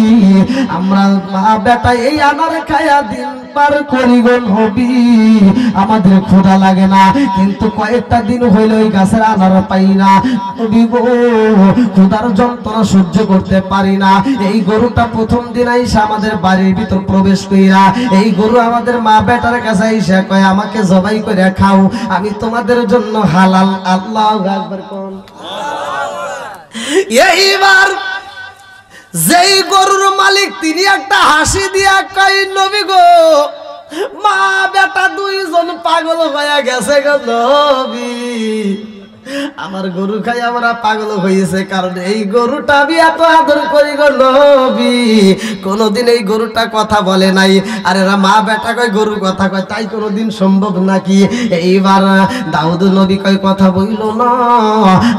Speaker 1: আমরা মা বেটা এই আনার খায়া দিন পার করি গো নবী, আমাদের ক্ষুধা লাগে না, কিন্তু কয়েকটা দিন হইল ওই গাছের আনার পাই না। নবী গো ক্ষুধার যন্ত্রণা সহ্য করতে পারি না। এই গরুটা প্রথম দিন আইসা আমাদের বাড়ির ভিতর প্রবেশ কইরা এই গরু আমাদের মা বেটার কাছে আইসা কয় আমাকে জবাই করে খাও, আমি তোমাদের জন্য হালাল। আল্লাহু আকবার কোন। এইবার যেই গরুর মালিক তিনি একটা হাসি দিয়া কয় নবী গো মা বেটা দুইজন পাগল হয়ে গেছে গো নবী। আমার গরু খাই আমরা পাগল হয়েছে, কারণ এই গরুটা আমি এত আদর করি গো নবী, কোনদিন এই গরুটা কথা বলে নাই। আর এরা মা বেটা কয় গরু কথা কয়, তাই কোনদিন সম্ভব নাকি? এইবার দাউদ নবী কয় কথা বইল না,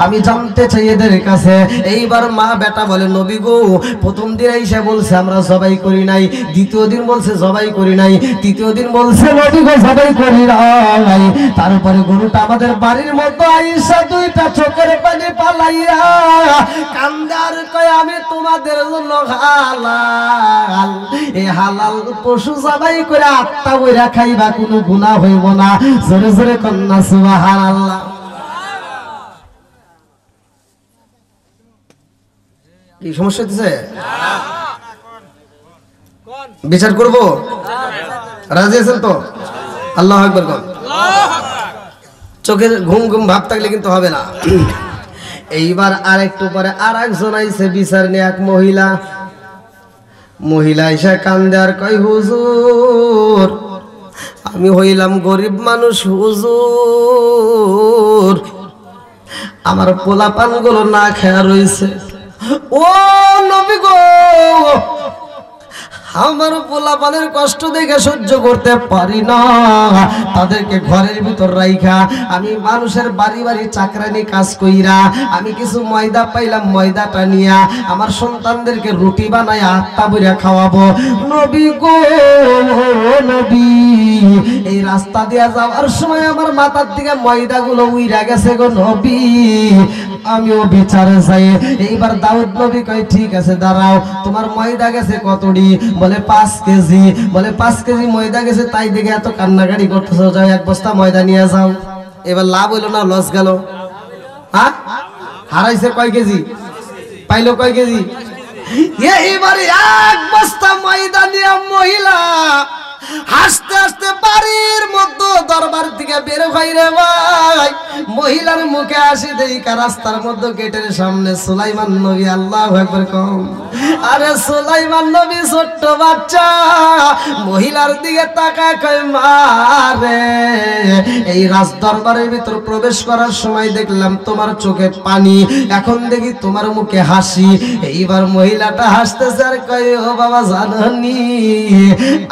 Speaker 1: আমি জানতে চাই এদের কাছে। এইবার মা বেটা বলে নবী গো প্রথম দিন এসে বলছে আমরা জবাই করি নাই, দ্বিতীয় দিন বলছে জবাই করি নাই, তৃতীয় দিন বলছে নবী গো জবাই করি নাই। তারপরে গরুটা আমাদের বাড়ির মতো আইসা 2টা চোখের পানি পালাইয়া কান্দার কয় আমি তোমাদের জন্য হালাল, এই হালাল পশু জবাই করে আত্মা বইরা খাইবা, কোনো গুনাহ হইব না। জোরে জোরে কন্যা সুবহানাল্লাহ। কি সমস্যা হচ্ছে? বিচার করব? রাজি আছেন তো? আল্লাহু আকবার কোন। চোখের ঘুম ঘুম ভাব থাকলে কিন্তু হবে না। এইবার আর একটু পরে আর একজন আইছে বিচার নিয়ে, এক মহিলা এসে কান্দে আর কয় হুজুর আমি হইলাম গরিব মানুষ হুজুর, আমার পোলাপান গুলো না খেয়া রয়েছে। ও নবী গো আমার পোলাপানের কষ্ট দেখে সহ্য করতে পারি না, তাদেরকে ঘরের ভিতর রাইখা আমি মানুষের বাড়ি বাড়ি চাকরানি কাজ কইরা আমি কিছু ময়দা পাইলাম, ময়দাটা নিয়া আমার সন্তানদেরকে রুটি বানায় আত্মা বইরা খাওয়াবো। নবী গো নবী, এই রাস্তা দিয়া যাওয়ার সময় আমার মাথার দিকে ময়দাগুলো উইরা গেছে গো নবী, আমিও বিচারে যাই। এইবার দাউদ নবী কয় ঠিক আছে দাঁড়াও, তোমার ময়দা গেছে কতটি? বলে 5 কেজি। বলে 5 কেজি ময়দা গেছে, তাই দেখে এত কান্নাকাটি করতেছো, যাও 1 বস্তা ময়দা নিয়ে যাও। এবার লাভ হইলো না লস গেল? হ্যাঁ, হারাইছে কয় কেজি, পাইলো কয় কেজি? এইবারে 1 বস্তা ময়দা নিয়ে মহিলা হাসতে হাসতে বাড়ির মধ্যে দরবার থেকে বের হয় রে ভাই। মহিলার মুখে হাসি দেখা রাস্তার মধ্যে গেটের সামনে সুলাইমান নবী, আল্লাহু আকবার কম। আরে সুলাইমান নবী ছোট্ট বাচ্চা মহিলার দিকে তাকায় কয় মা রে, এই রাজ দরবারের ভিতর প্রবেশ করার সময় দেখলাম তোমার চোখে পানি, এখন দেখি তোমার মুখে হাসি। এইবার মহিলাটা হাসতেছে আর কয় ও বাবা জাননি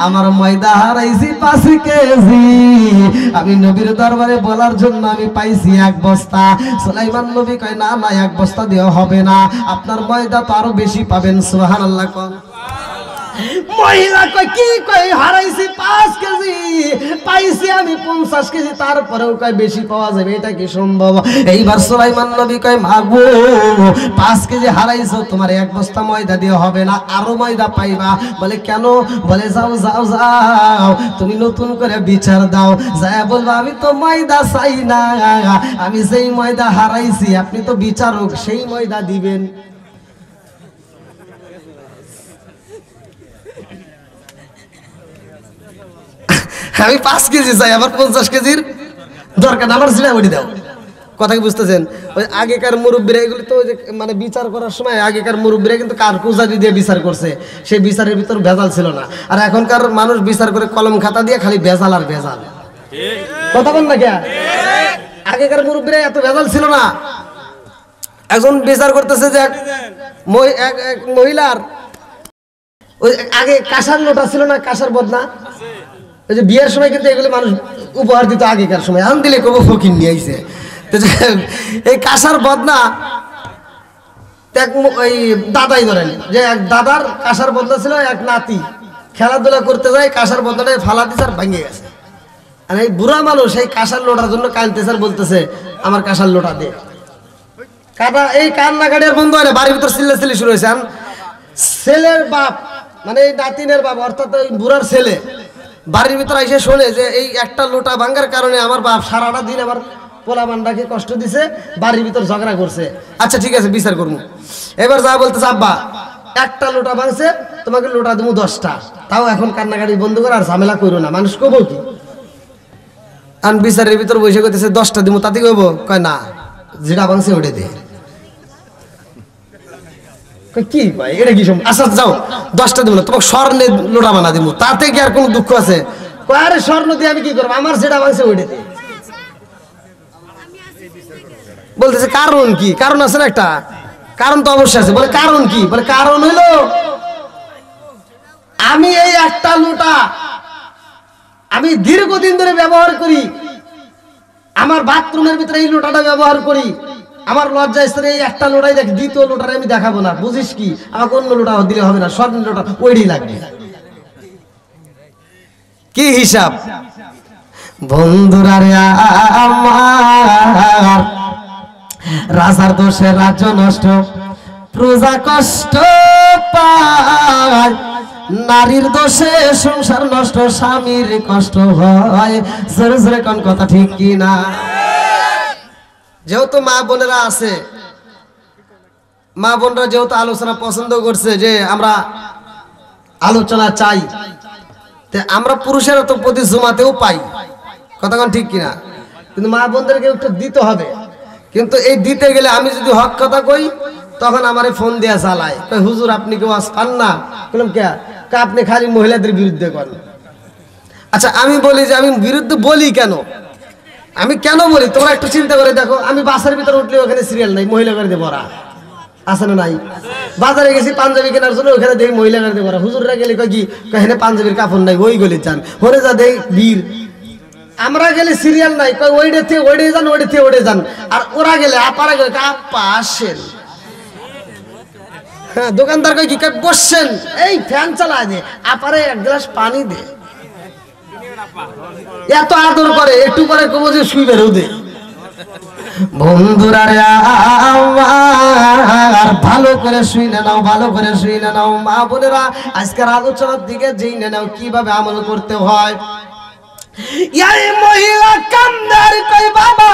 Speaker 1: আমার ময়দা হারাইছি 5 কেজি, আমি নবীর দরবারে বলার জন্য আমি পাইছি 1 বস্তা। সুলাইমান নবী কয় না না 1 বস্তা দেওয়া হবে না, আপনার ময়দা তো আরো বেশি পাবেন। সুবহানাল্লাহ। মহিলা কয় কি কয় হারাইছি 5 কেজি, পাইছি আমি 50 কেজি, তারপরেও কয় বেশি পাওয়া যাবে, এটা কি সম্ভব? এইবার সুলাইমান নবী কয় মাগো 5 কেজি হারাইছো, তোমার 1 বস্তা ময়দা দিয়ে হবে না, আরো ময়দা পাইবা। বলে কেন? বলে যাও যাও যাও, তুমি নতুন করে বিচার দাও, যায় বলবা আমি তো ময়দা চাই না, আমি সেই ময়দা হারাইছি, আপনি তো বিচারক, সেই ময়দা দিবেন। আমি 5 কেজি চাই, আবার 50 কেজির দরকার, আমার জিরা বডি দাও। কথা কি বুঝতেছেন? ওই আগেকার মুরব্বীরা এগুলো তো মানে বিচার করার সময় আগেকার মুরব্বীরা কিন্তু কারকুজারি দিয়ে বিচার করছে, সেই বিচারের ভিতর ভেজাল ছিল না। আর এখনকার মানুষ বিচার করে কলম খাতা দিয়ে খালি ভেজাল আর ভেজাল। কথা বল না কে? আগেকার মুরব্বীরা এত ভেজাল ছিল না। একজন বিচার করতেছে যে এক মহিলার ওই আগে কাঁসার লোটা ছিল না, কাঁসার বদনা, ওই যে বিয়ের সময় কিন্তু এগুলো মানুষ উপহার দিত আগেকার সময়, আন দিলে কবো ফকির নিয়ে আইছে। এই কাঁসার বদনা ওই দাদাই ধরেন যে এক দাদার কাঁসার বদনা ছিল, এক নাতি খেলাধুলা করতে যায় কাঁসার বদনাটা ফালা দিছে আর ভেঙে গেছে। আর এই বুড়া মানুষ এই কাঁসার লোটার জন্য কাঁদতেছে আর বলতেছে আমার কাঁসার লোটা দে। কাটা এই কান্নাকাটি আর বন্ধ হয় না, বাড়ির ভিতর চিল্লাচিল্লি শুরু হয়েছে। ছেলের বাপ মানে এই নাতিনের বাপ অর্থাৎ ওই বুড়ার ছেলে বাড়ির ভিতর এসে শোনে যে এই একটা লোটা ভাঙ্গার কারণে আমার বাপ সারাটা দিন আমার পোলাবানটাকে কষ্ট দিছে, বাড়ির ভিতর ঝগড়া করছে। আচ্ছা ঠিক আছে বিচার করবো। এবার যা বলতেছে আব্বা একটা লোটা ভাঙছে, তোমাকে লোটা দেবো 10টা, তাও এখন কান্নাকাটি বন্ধ করে আর ঝামেলা করো না, মানুষ কবো কি? আর বিচারের ভিতর বসে করতেছে 10টা দিব, তাতে কইব কয় না যেটা ভাঙছে ওটা দে। কি কয় এটা কি সম্ভব? আচ্ছা যাও 10টা দিব না, তোমাকে স্বর্ণের লোটা বানা দিব, তাতে কি আর কোনো দুঃখ আছে? আরে স্বর্ণ দিয়ে আমি কি করবো, আমার যেটা ভাঙছে ওইটা দে। বলতেছে কারণ কি? কারণ আছে না একটা, কারণ তো অবশ্যই আছে। বলে কারণ কি? বলে কারণ হইলো আমি এই একটা লোটা আমি দীর্ঘদিন ধরে ব্যবহার করি, আমার বাথরুমের ভিতরে এই লোটাটা ব্যবহার করি, আমার লজ্জা স্থানে এই একটা লোটাই দেখ, দ্বিতীয় লোটারে আমি দেখাবো না, বুঝিস কি? আমাকে অন্য লোটা দিলে হবে না, স্বর্ণ লোটা ওইটাই লাগবে। কি হিসাব? বন্ধুরা রে আমার, রাজার দোষে রাজ্য নষ্ট, প্রজা কষ্ট পায়, নারীর দোষে সংসার নষ্ট, স্বামীর কষ্ট হয়। জোরে জোরে কোন কথা ঠিক কি না? যেহেতু মা বোনেরা আছে, মা বোনরা যেহেতু আলোচনা পছন্দ করছে যে আমরা আলোচনা চাই, আমরা পুরুষেরা তো প্রতি জুমাতেও পাই, কথা কোন ঠিক কিনা? কিন্তু মা বোনদেরকে একটু দিতে হবে। কিন্তু এই দিতে গেলে আমি যদি হক কথা কই তখন আমারে ফোন দিয়া চালায়, কই হুজুর আপনি কেউ আজ পান না? বললাম কে? আপনি খালি মহিলাদের বিরুদ্ধে করেন। আচ্ছা আমি বলি যে আমি বিরুদ্ধে বলি কেন, আমি কেন বলি তোমরা একটু চিন্তা করে দেখো। আমি বাসের ভিতরে উঠলে ওখানে সিরিয়াল নাই, মহিলা গাড়িতে ভরা, আছে না নাই? বাজারে গেছি পাঞ্জাবি কেনার জন্য, ওখানে দেখি মহিলা গাড়িতে করা, হুজুররা গেলে কয় কি এখানে পাঞ্জাবির কাপড় নাই, ওই গলি যান, হরে যা দেখ বীর। আমরা গেলে সিরিয়াল নাই, কয় ওইডে থেকে ওইডে যান, ওইডে থেকে ওইডে যান। আর ওরা গেলে আপারা গেলে আপা আসেন, হ্যাঁ দোকানদার কয় কি কয় বসছেন, এই ফ্যান চালায় দে, আপারে এক গ্লাস পানি দে। এত আদর করে, একটু করে কবো যে শুই বেরো দে। বন্ধুরা রে আমার ভালো করে শুই না নাও, ভালো করে শুই না নাও। মা বোনেরা আজকের আলোচনার দিকে যেই না নাও, কিভাবে আমল করতে হয়। এই মহিলা কান্দার কই বাবা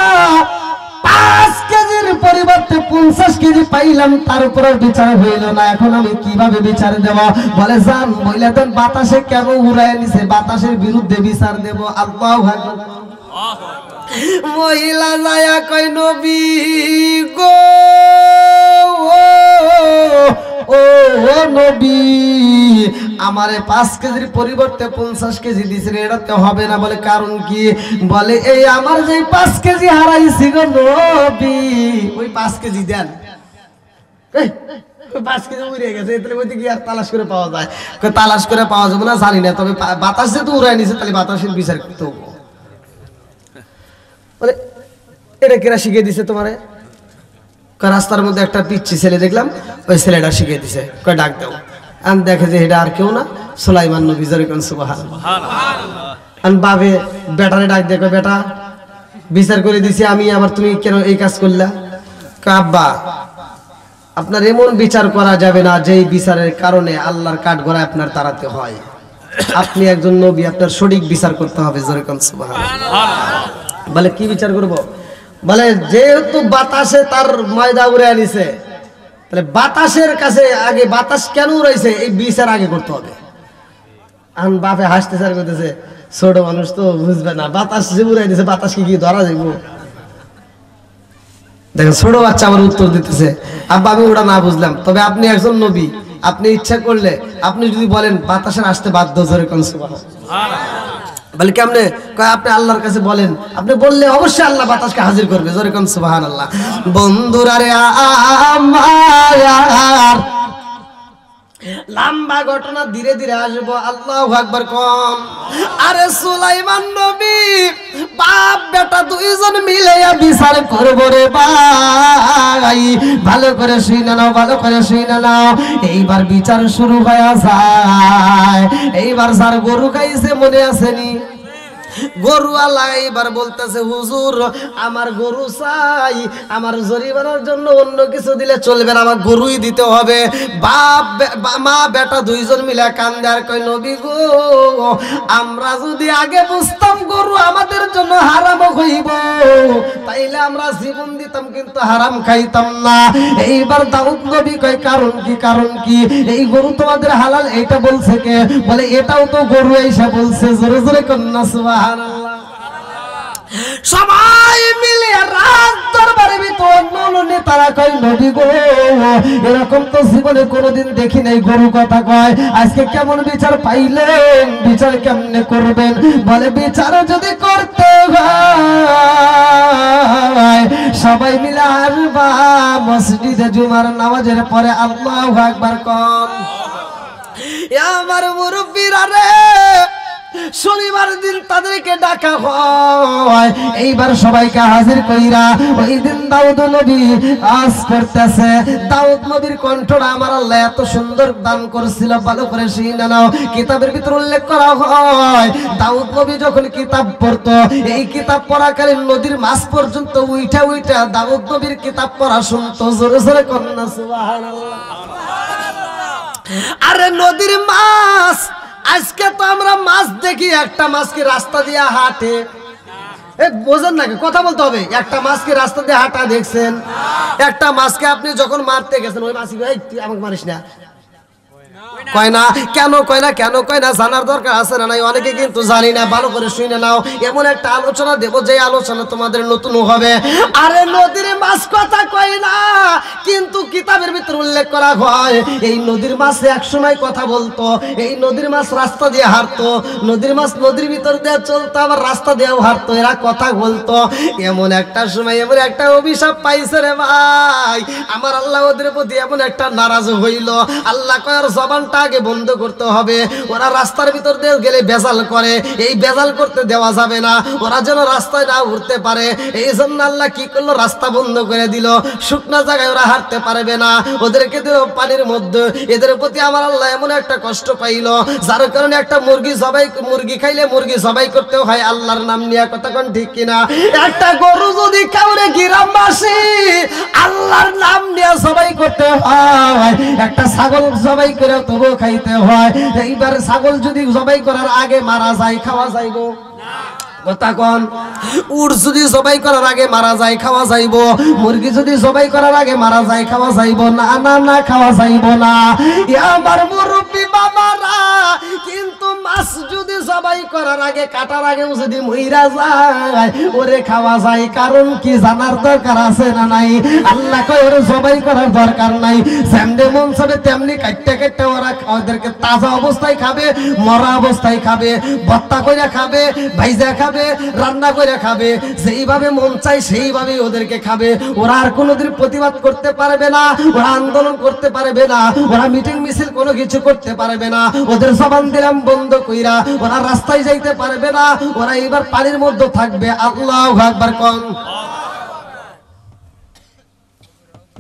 Speaker 1: 5 কেজির পরিবর্তে 50 কেজি পাইলাম, তারপর বিচার হইল না, এখন আমি কিভাবে বিচার দেব? বলে যান মহিলা দেন বাতাসে কেন উড়ায় নিছে, বাতাসের বিরুদ্ধে বিচার দেব। আল্লাহু আকবার। মহিলা যায়া কই নবী গো, ও নবী আমারে 5 কেজির পরিবর্তে 50 কেজি দিছেন, এটাতে হবে না। বলে কারণ কি? বলে এই আমার যে 5 কেজি হারাইছি গো নবী, ওই 5 কেজি দেন। 5 কেজি উড়ে গেছে, তাহলে ওইতে কি আর তালাশ করে পাওয়া যায়? তালাশ করে পাওয়া যাবে না জানি না, তবে বাতাসে তো উড়াই নিছে, তাহলে বাতাসের বিচার করতে হবে। বলে এটা কেরা শিখিয়ে দিছে তোমারে? রাস্তার মধ্যে একটা পিচ্ছি ছেলে দেখলাম, ওই ছেলেটা শিখিয়ে দিছে, কয় ডাক দাও। আন দেখে যে এটা আর কেউ না, সুলাইমান নবী। সুবহানাল্লাহ। আন বাবে বেটারে ডাক দেখো, বেটা বিচার করে দিছি আমি, আবার তুমি কেন এই কাজ করলা? আব্বা আপনার এমন বিচার করা যাবে না যেই বিচারের কারণে আল্লাহর কাঠগড়ায় আপনার তাড়াতে হয়। আপনি একজন নবী, আপনার সঠিক বিচার করতে হবে। জোরে কোন সুবহানাল্লাহ। বলে কি বিচার করব? বলে যেহেতু বাতাসে তার ময়দা উড়ে আনিছে, তাহলে বাতাসের কাছে আগে বাতাস কেন উড়াইছে এই বিচার আগে করতে হবে। আন বাপে হাসতে চার করতেছে, ছোট মানুষ তো বুঝবে না, বাতাস যে উড়াই দিছে বাতাস কি ধরা যাইব? দেখেন ছোট বাচ্চা আমার উত্তর দিতেছে, আব্বা আমি ওটা না বুঝলাম, তবে আপনি একজন নবী, আপনি ইচ্ছা করলে আপনি যদি বলেন বাতাসের আসতে বাধ্য। জোরে কোন সুবহানাল্লাহ। বলে কেমনে? কয় আপনি আল্লাহর কাছে বলেন, আপনি বললে অবশ্যই আল্লাহ বাতাসকে হাজির করবে। জোরে কোন সুবহানাল্লাহ। বন্ধুরা রে আমার লম্বা ঘটনা, ধীরে ধীরে আসবো। আল্লাহু আকবার কম। আরে সুলাইমান নবী বাপ বেটা দুইজন মিলে বিচার করবো রে ভাই। ভালো করে শুই না নাও, ভালো করে শুই না নাও। এইবার বিচার শুরু হয়ে যায়। এইবার স্যার গরু খাইছে মনে আসেনি? গরুওয়ালা এবার বলতেছে হুজুর আমার গরু চাই, আমার জরিমানার জন্য অন্য কিছু দিলে চলবে না, আমার গরুই দিতে হবে। বাপ মা বেটা দুইজন মিলে কান্দে আর কয় নবী গো, আমরা যদি আগে বুঝতাম গরু আমাদের জন্য হারাম হইব, তাইলে আমরা জীবন দিতাম কিন্তু হারাম খাইতাম না। এইবার দাউদ নবী কয় কারণ কি? কারণ কি? এই গরু তোমাদের হালাল এইটা বলছে কে? বলে এটাও তো গরু এসে বলছে। জোরে জোরে কন্যা সুবহানাল্লাহ। সবাই মিলে রাত দরবারে ভিতর নেতারা কয় নবী গো, এরকম তো জীবনে কোনোদিন দেখি নাই গরু কথা কয়, আজকে কেমন বিচার পাইলেন? বিচার কেমনে করবেন? বলে বিচার যদি করতে হয় সবাই মিলে আসবা মসজিদে জুমার নামাজের পরে। আল্লাহু আকবার কম। আমার মুরব্বিরা রে, শনিবার দিন তাদেরকে ডাকা হয়। এইবার সবাইকে হাজির কইরা ওই দিন দাউদ নবী আজ করতেছে। দাউদ নবীর কণ্ঠটা আমার আল্লাহ এত সুন্দর দান করেছিল, ভালো করে শুনে নাও। কিতাবের ভিতর উল্লেখ করা হয় দাউদ নবী যখন কিতাব পড়তো, এই কিতাব পড়াকালীন নদীর মাছ পর্যন্ত উইঠা উইঠা দাউদ নবীর কিতাব পড়া শুনতো। জোরে জোরে কন্যা সুবহানাল্লাহ। আরে নদীর মাছ, আজকে তো আমরা মাছ দেখি, একটা মাছ কি রাস্তা দিয়ে হাঁটে? বোঝেন নাকি? কথা বলতে হবে। একটা মাছ কি রাস্তা দিয়ে হাঁটা দেখছেন? একটা মাছকে আপনি যখন মারতে গেছেন ওই মাছ আমাকে মারিস না কয় না। কেন কয় না? কেন কয় না জানার দরকার আছে না নাই? অনেকে কিন্তু জানি না। ভালো করে শুনে নাও। এমন একটা আলোচনা দেব যে আলোচনা তোমাদের নতুন হবে। আরে নদীর মাছ কথা কয় না, কিন্তু কিতাব কিতাবের ভিতর উল্লেখ করা হয় এই নদীর মাছ একসময় কথা বলতো, এই নদীর মাছ রাস্তা দিয়ে হাঁটতো, নদীর মাছ নদীর ভিতর দিয়ে চলতো, আবার রাস্তা দিয়েও হাঁটতো, এরা কথা বলতো। এমন একটা সময় এমন একটা অভিশাপ পাইছে রে ভাই, আমার আল্লাহ ওদের প্রতি এমন একটা নারাজ হইল, আল্লাহ কয় ওর জবানটা আগে বন্ধ করতে হবে। ওরা রাস্তার ভিতর দিয়ে গেলে বেজাল করে, এই বেজাল করতে দেওয়া যাবে না, ওরা যেন রাস্তায় না উঠতে পারে। এই জন্য আল্লাহ কি করলো, রাস্তা বন্ধ করে দিল, শুকনা জায়গায় ওরা হাঁটতে পারবে না, ওদেরকে দিল পানির মধ্যে। এদের প্রতি আমার আল্লাহ এমন একটা কষ্ট পাইল, যার কারণে একটা মুরগি খাইলে মুরগি জবাই করতে হয় আল্লাহর নাম নিয়ে, কথা কোন ঠিক কিনা? একটা গরু যদি কাউরে গ্রামবাসী আল্লাহর নাম নিয়ে জবাই করতে হয়, একটা ছাগল জবাই করে তবুও খাইতে হয়। এইবার ছাগল যদি জবাই করার আগে মারা যায়, খাওয়া যাইবো? কথা কোন? উট যদি জবাই করার আগে মারা যায়, খাওয়া যাইব? মুরগি যদি জবাই করার আগে মারা যায়, খাওয়া যাইব? না না না, খাওয়া যাইব না। আমার মুরব্বী বাবারা, কিন্তু মাছ যদি জবাই করার আগে কাটার আগেও যদি মইরা যায়, ওরে খাওয়া যায়। কারণ কি জানার দরকার আছে না নাই? আল্লাহ কয় ওরে জবাই করার দরকার নাই, যেমনি মন চাবে তেমনি কাটতে কাটতে ওরা ওদেরকে তাজা অবস্থায় খাবে, মরা অবস্থায় খাবে, ভর্তা করে খাবে, ভাইজা খাবে, রান্না করে খাবে, যেইভাবে মন চায় সেইভাবে ওদেরকে খাবে। ওরা আর কোনোদিন প্রতিবাদ করতে পারবে না, ওরা আন্দোলন করতে পারবে না, ওরা মিটিং মিছিল কোনো কিছু করতে পারবে না। ওদের জবান দিলাম বন্ধ কইরা, ওরা রাস্তায় যাইতে পারবে না, ওরা এবার পানির মধ্যে থাকবে। আল্লাহু আকবার কোন?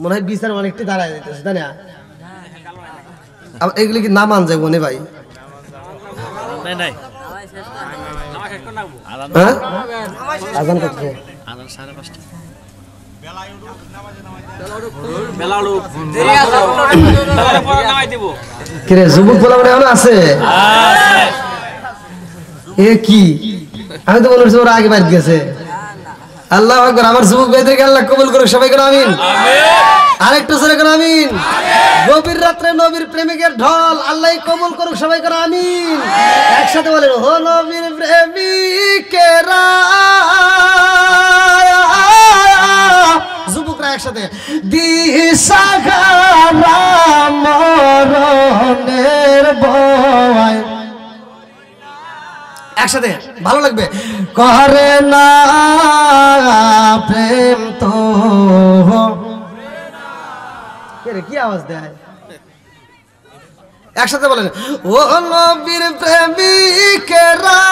Speaker 1: মনে হয় বিচার অনেকটি দাঁড়ায় যেতেছে, তাই না? এগুলি কি নামান যাবো নে ভাই?
Speaker 3: নাই
Speaker 1: হ্যাঁ, আজান করছে। কিরে যুবক বলা মনে হয় আছে? এ কি, আমি তো বলছি ওরা আগে বাইরে গেছে। আল্লাহ আকবার, আমার যুবক ভাইদেরকে আল্লাহ কবুল করুক, সবাই করে আমিন। আরেকটু জোরে করে আমিন। গভীর রাত্রে নবীর প্রেমিকের ঢল, আল্লাহ কবুল করুক, সবাই করে আমিন। একসাথে বলেন, ও নবীর প্রেমিকেরা, যুবকরা একসাথে, দিশাহারা মরণের ভয়, একসাথে ভালো লাগবে। করে না প্রেম তো, কি আওয়াজ দেয়? একসাথে বলেন, ও নবীর প্রেমিকেরা,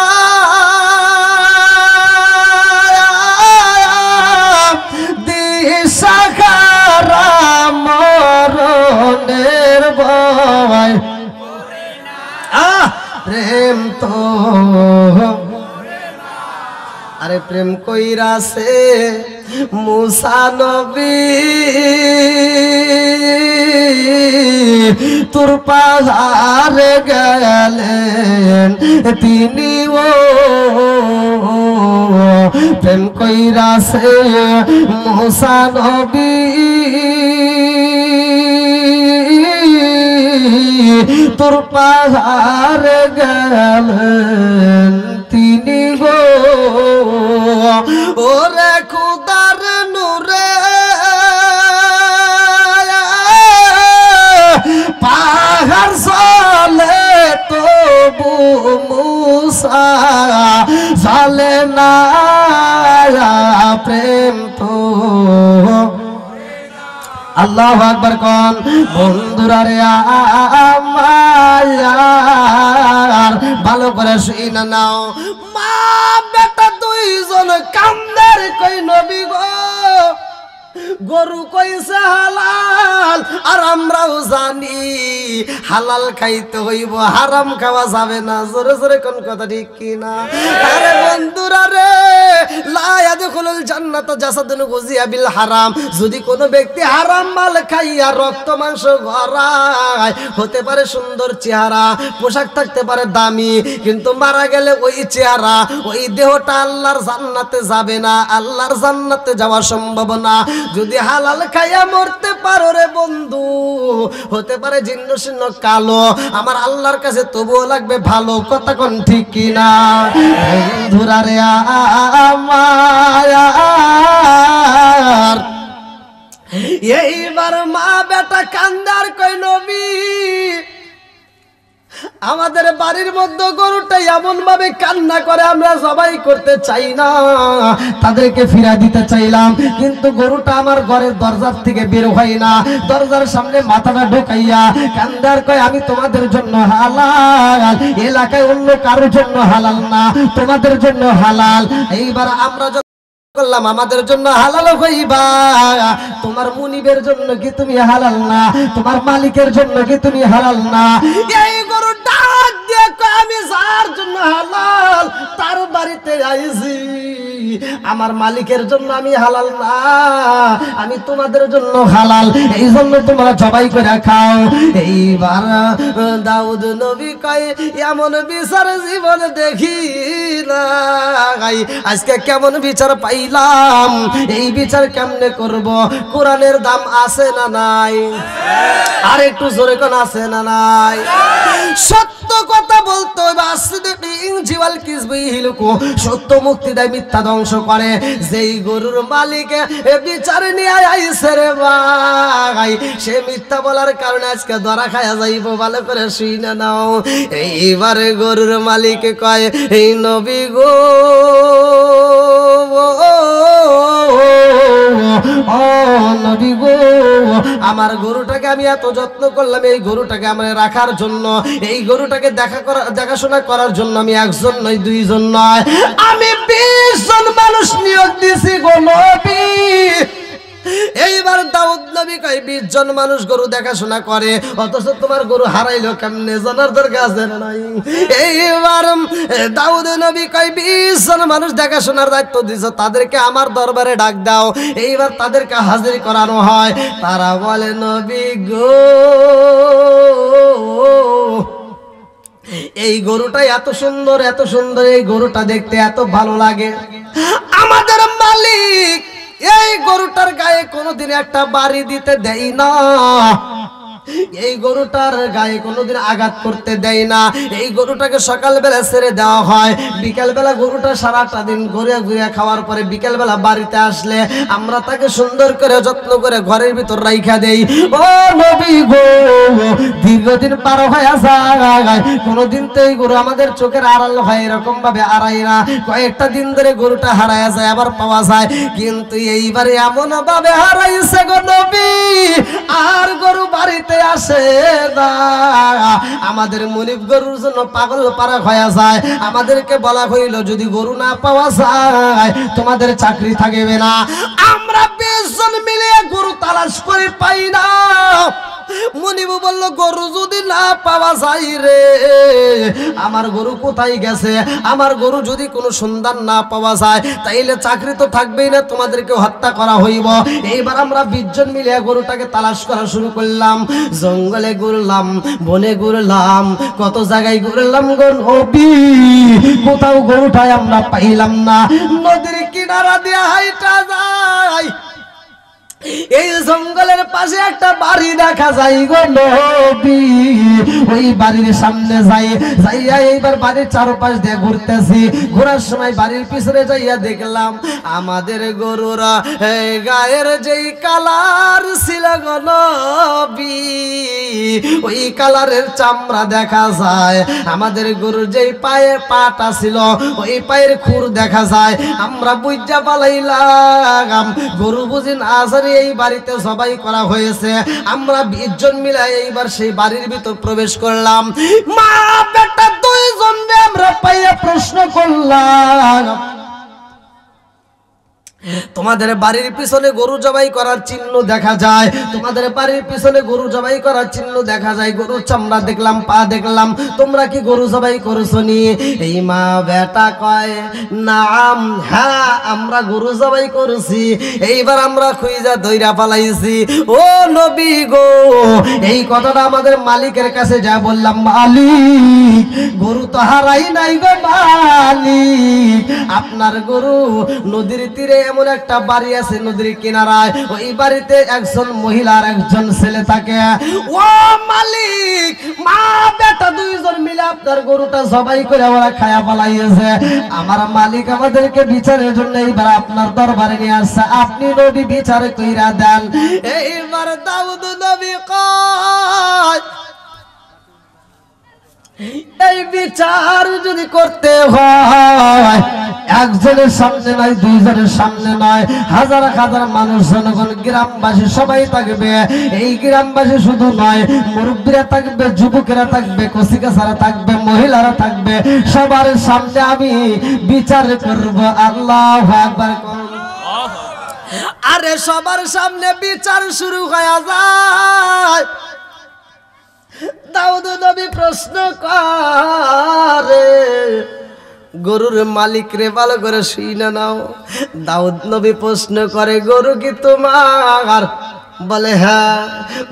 Speaker 1: দিশাহারা মরণের ভয়, প্রেম তো, আরে প্রেম কইরাছে মুসা নবী, তোর পাহাড়ে গেলেন তিনি, ও প্রেম কইরাছে মুসা নবী, তোর পাহাড়ে গেলেন তিনি গো, ওরে খুদার নূরে পাহাড় চলে তবু মুসা চলে না, প্রেম তো। আল্লাহু আকবার কোন? বন্ধুরা রে আমার ভালো করে শুইনা নাও, মা বেটা দুইজন কান্দের কই নবী গো, গরু কইছে হালাল, আর আমরাও জানি হালাল খাইতে হইব, হারাম খাওয়া যাবে না। জোরে জোরে কোন কথা ঠিক কিনা? আরে বন্ধুরা রে, লা ইয়াদখুলুল জান্নাতা জাসাদুন গুজিয়া বিল হারাম, যদি কোনো ব্যক্তি হারাম মাল খাইয়া রক্ত মাংস গড়ায়, হতে পারে সুন্দর চেহারা, পোশাক থাকতে পারে দামি, কিন্তু মারা গেলে ওই চেহারা ওই দেহটা আল্লাহর জান্নাতে যাবে না, আল্লাহর জান্নাতে যাওয়া সম্ভব না। যদি হালাল খাইয়া মরতে পারো রে বন্ধু, হতে পারে জীর্ণ শীর্ণ কালো, আমার আল্লাহর কাছে তবুও লাগবে ভালো, কথা কোন ঠিক কিনা? বন্ধুরা রে আমার, এইবার মা বেটা আমাদের বাড়ির মধ্যে গরুটা এমন ভাবে কান্না করে আমরা সবাই করতে চাই না, তাদেরকে ফিরা দিতে চাইলাম, কিন্তু গরুটা আমার ঘরের দরজার থেকে বের হয় না, দরজার সামনে মাথাটা ঢোকাইয়া কান্দার কয় আমি তোমাদের জন্য হালাল, এলাকায় অন্য কারোর জন্য হালাল না, তোমাদের জন্য হালাল। এইবার আমরা করলাম আমাদের জন্য হালাল হইবা, তোমার মুনিবের জন্য কি তুমি হালাল না, তোমার মালিকের জন্য কি তুমি হালাল না? এই গরু ডাক দিয়ে কয় আমি যার জন্য হালাল তার বাড়িতে আইছি, আমার মালিকের জন্য আমি হালাল না, আমি তোমাদের জন্য হালাল, এই জন্য তোমরা জবাই করে খাও। এইবার দাউদ নবী কয় এমন বিচার জীবন দেখি না, আজকে কেমন বিচার পাইলাম, এই বিচার কেমনে করব? কোরআনের দাম আছে না নাই? আর একটু জোরে কোন আছে না নাই? সত্য কথা বলতে হবে, সত্য মুক্তি দেয়, মিথ্যা ধ্বংস করে। যেই গরুর মালিক বিচার নিয়ে আইছে রে ভাই, সে মিথ্যা বলার কারণে আজকে ধরা খায়া যাইব, ভালো করে শুনে নাও। এইবারে গরুর মালিক কয় এই নবী গো, ও নবী গো, আমার গরুটাকে আমি এত যত্ন করলাম, এই গরুটাকে আমরা রাখার জন্য, এই গরুটাকে দেখাশোনা করার জন্য আমি একজন নয়, দুইজন নয়, আমি 20 জন মানুষ নিয়োগ দিছি গো নবী। এইবার দাউদ নবী কয় 20 জন মানুষ গরু দেখাশোনা করে, অথচ তোমার গরু হারাইলো কেমনে জানার দরকার আছে না নাই? এইবার দাউদ নবী কয় 20 জন মানুষ দেখাশোনার দায়িত্ব দিছো, তাদেরকে আমার দরবারে ডাক দাও। এইবার তাদেরকে হাজির করানো হয়, তারা বলে নবী গো, এই গরুটা এত সুন্দর, এত সুন্দর, এই গরুটা দেখতে এত ভালো লাগে, আমাদের মালিক এই গরুটার গায়ে কোনোদিন একটা বাড়ি দিতে দেয় না, এই গরুটার গায়ে কোনোদিন আঘাত করতে দেয় না, এই গরুটাকে সকালবেলা ছেড়ে দেওয়া হয়, বিকেলবেলা গরুটা সারাটা দিন ঘুরে ঘুরে খাওয়ার পরে বিকেলবেলা বাড়িতে আসলে আমরা তাকে সুন্দর করে যত্ন করে ঘরের ভিতর রাইখা দেই। ও নবী গো, দীর্ঘদিন পার হয়ে যায়, কোনোদিন তো এই গরু আমাদের চোখের আড়াল হয় এরকম ভাবে আড়াই না, কয়েকটা দিন ধরে গরুটা হারায় যায়, আবার পাওয়া যায়, কিন্তু এইবারে এমন ভাবে হারাইছে গো নবী, আর গরু বাড়িতে আসে না। আমাদের মুনিব গরুর জন্য পাগল পারা হয়ে যায়, আমাদেরকে বলা হইল যদি গরু না পাওয়া যায় তোমাদের চাকরি থাকবে না। আমরা 20 জন মিলে গরু তালাশ করে পাই না। মুনিব বলল গরু যদি না পাওয়া যায় রে, আমার গরু কোথায় গেছে, আমার গরু যদি কোনো সন্ধান না পাওয়া যায় তাইলে চাকরি তো থাকবেই না, তোমাদেরকে হত্যা করা হইব। এইবার আমরা 20 জন মিলে গরুটাকে তালাশ করা শুরু করলাম, জঙ্গলে ঘুরলাম, বনে ঘুরলাম, কত জায়গায় ঘুরলাম গো নবী, কোথাও গরুটাই আমরা পাইলাম না। নদীর কিনারা দিয়ে হাইটা যায়, এই জঙ্গলের পাশে একটা বাড়ি দেখা যায় গো নবী, ওই বাড়ির সামনে যাইয়া এইবার বাড়ির চারপাশ দিয়ে ঘুরতেছি, ঘোরার সময় বাড়ির পিছনে যাইয়া দেখলাম আমাদের গরুরা গায়ের যেই কালার ছিল গো নবী, ওই কালারের চামড়া দেখা যায়, আমাদের গরুর যেই পায়ে পাটা ছিল ওই পায়ের খুর দেখা যায়। আমরা বুঝা পালাইলাম গরু বুঝি না এই বাড়িতে সবাই করা হয়েছে। আমরা 20 জন মিলে এইবার সেই বাড়ির ভিতর প্রবেশ করলাম, মা বেটা 2 জন আমরা পাইয়া প্রশ্ন করলাম তোমাদের বাড়ির পিছনে গরু জবাই করার চিহ্ন দেখা যায়, তোমাদের বাড়ির পিছনে গরু জবাই করার চিহ্ন দেখা যায়, গরুর চামড়া দেখলাম, পা দেখলাম, তোমরা কি গরু জবাই করছো নি? এই মা বেটা কয় নাম, হ্যাঁ আমরা গরু জবাই করছি। এইবার আমরা খুঁজা দইরা পালাইছি। ও নবী গো, এই কথাটা আমাদের মালিকের কাছে যা বললাম, মালিক গরু তো হারাই নাই গো মালিক, আপনার গরু নদীর তীরে এমন একটা বাড়ি আছে নদীর কিনারায়, ওই বাড়িতে একজন মহিলা আর একজন ছেলে থাকে। ও মালিক, মা বেটা 2 জন মিলে আপনার গরুটা জবাই করে ওরা খায়া পালাইছে। আমার মালিক আমাদেরকে বিচারের জন্য এইবার আপনার দরবারে নিয়ে আসছে, আপনি নবী বিচার কইরা দেন। এইবার দাউদ নবী কয় এই বিচার যদি করতে হয় একজনের সামনে নয়, দুইজনের সামনে নয়, হাজার হাজার মানুষ, জনগণ, গ্রামবাসী সবাই থাকবে। এই গ্রামবাসী শুধু নয়, মুরব্বীরা থাকবে, যুবকেরা থাকবে, কচিকাচারা থাকবে, মহিলারা থাকবে, সবার সামনে আমি বিচার করব। আল্লাহু আকবার। আরে সবার সামনে বিচার শুরু হয়ে যায়। দাউদ নবী প্রশ্ন করে, গরুর মালিক রে ভালো করে শুনে নাও। দাউদ নবী প্রশ্ন করে, গরু কি তোমার? বলে হ্যাঁ।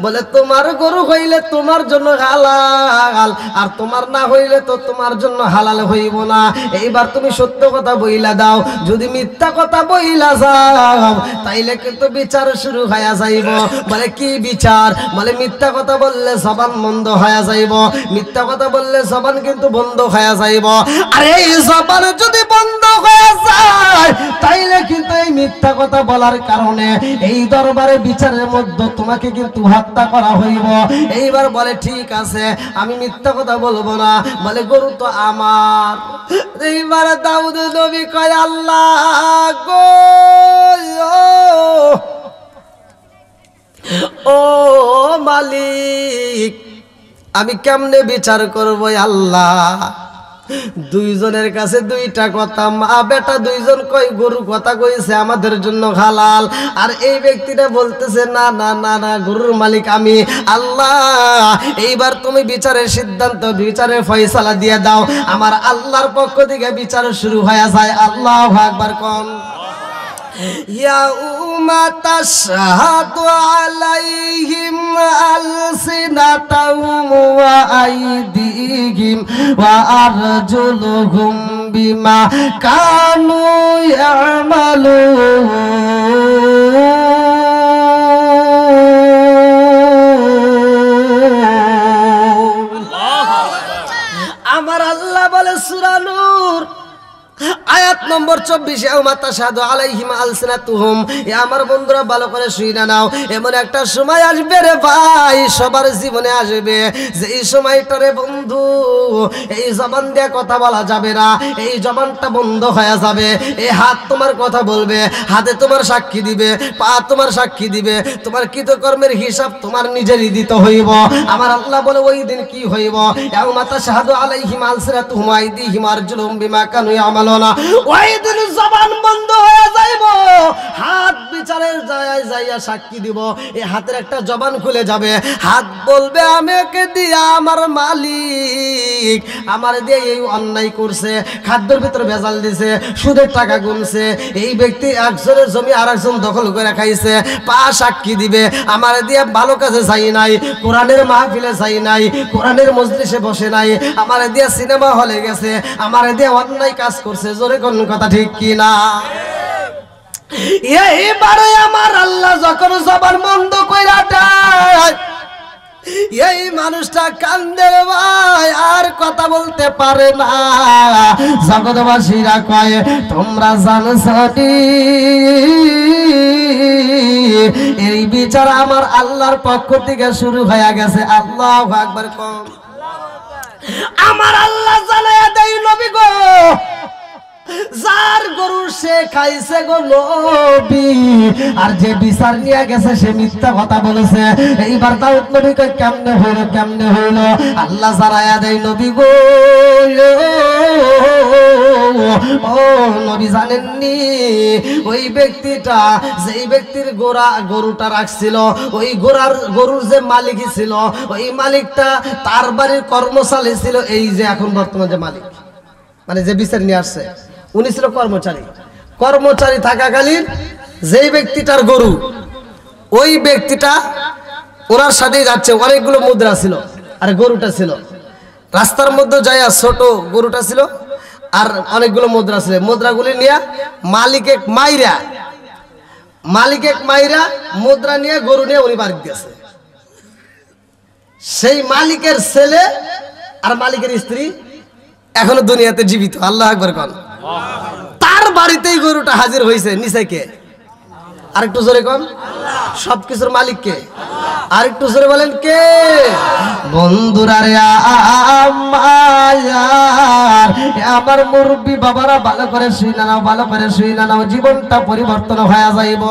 Speaker 1: বলে তোমার গরু হইলে তোমার জন্য হালাল, আর তোমার না হইলে তো তোমার জন্য হালাল হইব না। এইবার তুমি সত্য কথা বইলা দাও। যদি মিথ্যা কথা বইলা যাও তাইলে কিন্তু বিচার শুরু হয়ে যাইব। বলে কি বিচার? বলে মিথ্যা কথা বললে জবান বন্ধ হয়ে যাইব, মিথ্যা কথা বললে জবান কিন্তু বন্ধ হয়ে যাইব। আর এই জবান যদি বন্ধ হয়ে যায় তাইলে কিন্তু এই মিথ্যা কথা বলার কারণে এই দরবারে বিচারের মধ্যে তোমাকে কিন্তু হত্যা করা হইব। এইবার বলে ঠিক আছে, আমি মিথ্যা কথা বলবো না। বলে গরু তো আমার। এইবার দাউদ নবী কয়, আল্লাহ গো, ও মালিক, আমি কেমনে বিচার করব আল্লাহ? দুইজনের কাছে দুইটা কথা, মা বেটা দুইজন কই গরু কথা কইছে আমাদের জন্য হালাল, আর এই ব্যক্তিটা বলতেছে না না না না, গরুর মালিক আমি। আল্লাহ এইবার তুমি বিচারের সিদ্ধান্ত, বিচারের ফয়সালা দিয়ে দাও। আমার আল্লাহর পক্ষ থেকে বিচার শুরু হয়ে যায়। আল্লাহু আকবার কোন। ইয়াউমা তাশহাদু আলাইহিম আলসিনাতুহুম ওয়া আইদিহিম ওয়া আরজুলুহুম বিমা কানু ইয়ামালুন। আমার আল্লাহ বলে সূরা নূর আয়াত নম্বর 24, ইয়াউমা তাশহাদু আলাইহিম আলসিনাতুহুম। এ আমার বন্ধুরা ভালো করে শুইনা নাও। এমন একটা সময় আসবে রে ভাই, সবার জীবনে আসবে, যে এই সময়টা রে বন্ধু এই জবান দিয়ে কথা বলা যাবে না, এই জবানটা বন্ধ হয়ে যাবে। এই হাত তোমার কথা বলবে, হাতে তোমার সাক্ষী দিবে, পা তোমার সাক্ষী দিবে, তোমার কৃতকর্মের হিসাব তোমার নিজেরই দিতে হইব। আমার আল্লাহ বলে ওই দিন কি হইব? ইয়াউমা তাশহাদু আলাইহিম আলসিনাতুহুম ওয়া আইদিহিম ওয়া আরজুলুহুম বিমা কানু ইয়ামালুন। ওই দিন জবান বন্ধ হয়ে যাইব, হাত বিচারের জায়গায় যাইয়া সাক্ষী দিব। এই হাতের একটা জবান খুলে যাবে, হাত বলবে আমাকে দিয়া আমার মালিক আমার দিয়ে এই অন্যায় করছে, খাদ্যের ভিতরে ভেজাল দিছে, সুদের টাকা গুনছে, এই ব্যক্তি একজনের জমি আর একজন দখল করে খাইছে। পা সাক্ষী দিবে আমার দিয়ে ভালো কাজে যাই নাই, কোরআনের মাহফিলে যাই নাই, কোরআনের মজলিসে বসে নাই, আমার দিয়ে সিনেমা হলে গেছে, আমার দিয়ে অন্যায় কাজ করছে। জোরে কোন কথা ঠিক কি না? এইবারে আমার আল্লাহ যখন জবান বন্ধ কইরা দেয়, এই মানুষটা কান্দে ভাই, আর কথা বলতে পারে না। জগৎবাসীরা কয় তোমরা জানছনি এই বিচার আমার আল্লাহর পক্ষ থেকে শুরু হয়ে গেছে। আল্লাহু আকবার কম। আমার আল্লাহ জানায়া দেয় নবী গো, যার গরু সে খাইছে গো নবী, আর যে বিচার নিয়ে গেছে সে মিথ্যা কথা বলেছে। এইবার দাউদ নবী কয় কেমনে হইল, কেমনে হইল? আল্লাহ জানায়া দেয় নবী গো, ও নবী জানেননি ওই ব্যক্তিটা, যেই ব্যক্তির গরুটা রাখছিল, ওই গরুর যে মালিক ছিল, ওই মালিকটা তার বাড়ির কর্মচারী ছিল। এই যে এখন বর্তমান যে মালিক, মানে যে বিচার নিয়ে আসছে, উনি ছিল কর্মচারী। কর্মচারী থাকাকালীন যেই ব্যক্তিটার গরু, ওই ব্যক্তিটা ওনার সাথেই যাচ্ছে, অনেকগুলো মুদ্রা ছিল আর গরুটা ছিল রাস্তার মধ্যে যাইয়া, ছোট গরুটা ছিল আর অনেকগুলো মুদ্রা ছিল। মুদ্রাগুলি নিয়ে মালিক এক মাইরা মুদ্রা নিয়ে গরু নিয়ে উনি বাড়ি গেছে। সেই মালিকের ছেলে আর মালিকের স্ত্রী এখনো দুনিয়াতে জীবিত। আল্লাহু আকবার কোন। তার বাড়িতেই গরুটা হাজির হয়েছে। নিচে কে? আরেকটু জোরে কোন। সবকিছুর মালিক কে? আর একটু জোরে বলেন কে? বন্ধুরা রে আমার মুরব্বী বাবারা ভালো করে শুই না নাও, ভালো করে শুই না নাও, জীবনটা পরিবর্তন হয়ে যাইব।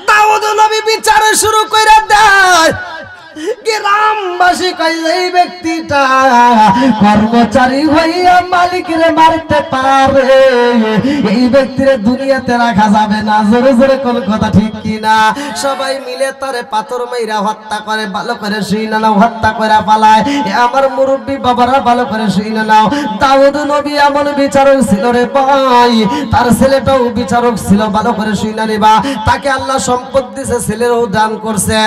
Speaker 1: দাউদ নবী বিচার শুরু করে দেয়। গ্রামবাসী কই এই ব্যক্তিটা কর্মচারী হইয়া মালিকের মারতে পারে, এই ব্যক্তির দুনিয়াতে রাখা যাবে না। জোরে জোরে কোন কথা ঠিক কিনা? সবাই মিলে তারে পাথর মাইরা হত্যা করে। ভালো করে শুই না নাও, হত্যা করে পালায়। আমার মুরব্বী বাবারা ভালো করে শুই না নাও, দাউদ নবী এমন বিচারক ছিল রে ভাই, তার ছেলেটাও বিচারক ছিল। ভালো করে শুই না নিবা, তাকে আল্লাহ সম্পদ দিছে, ছেলেরও দান করছে।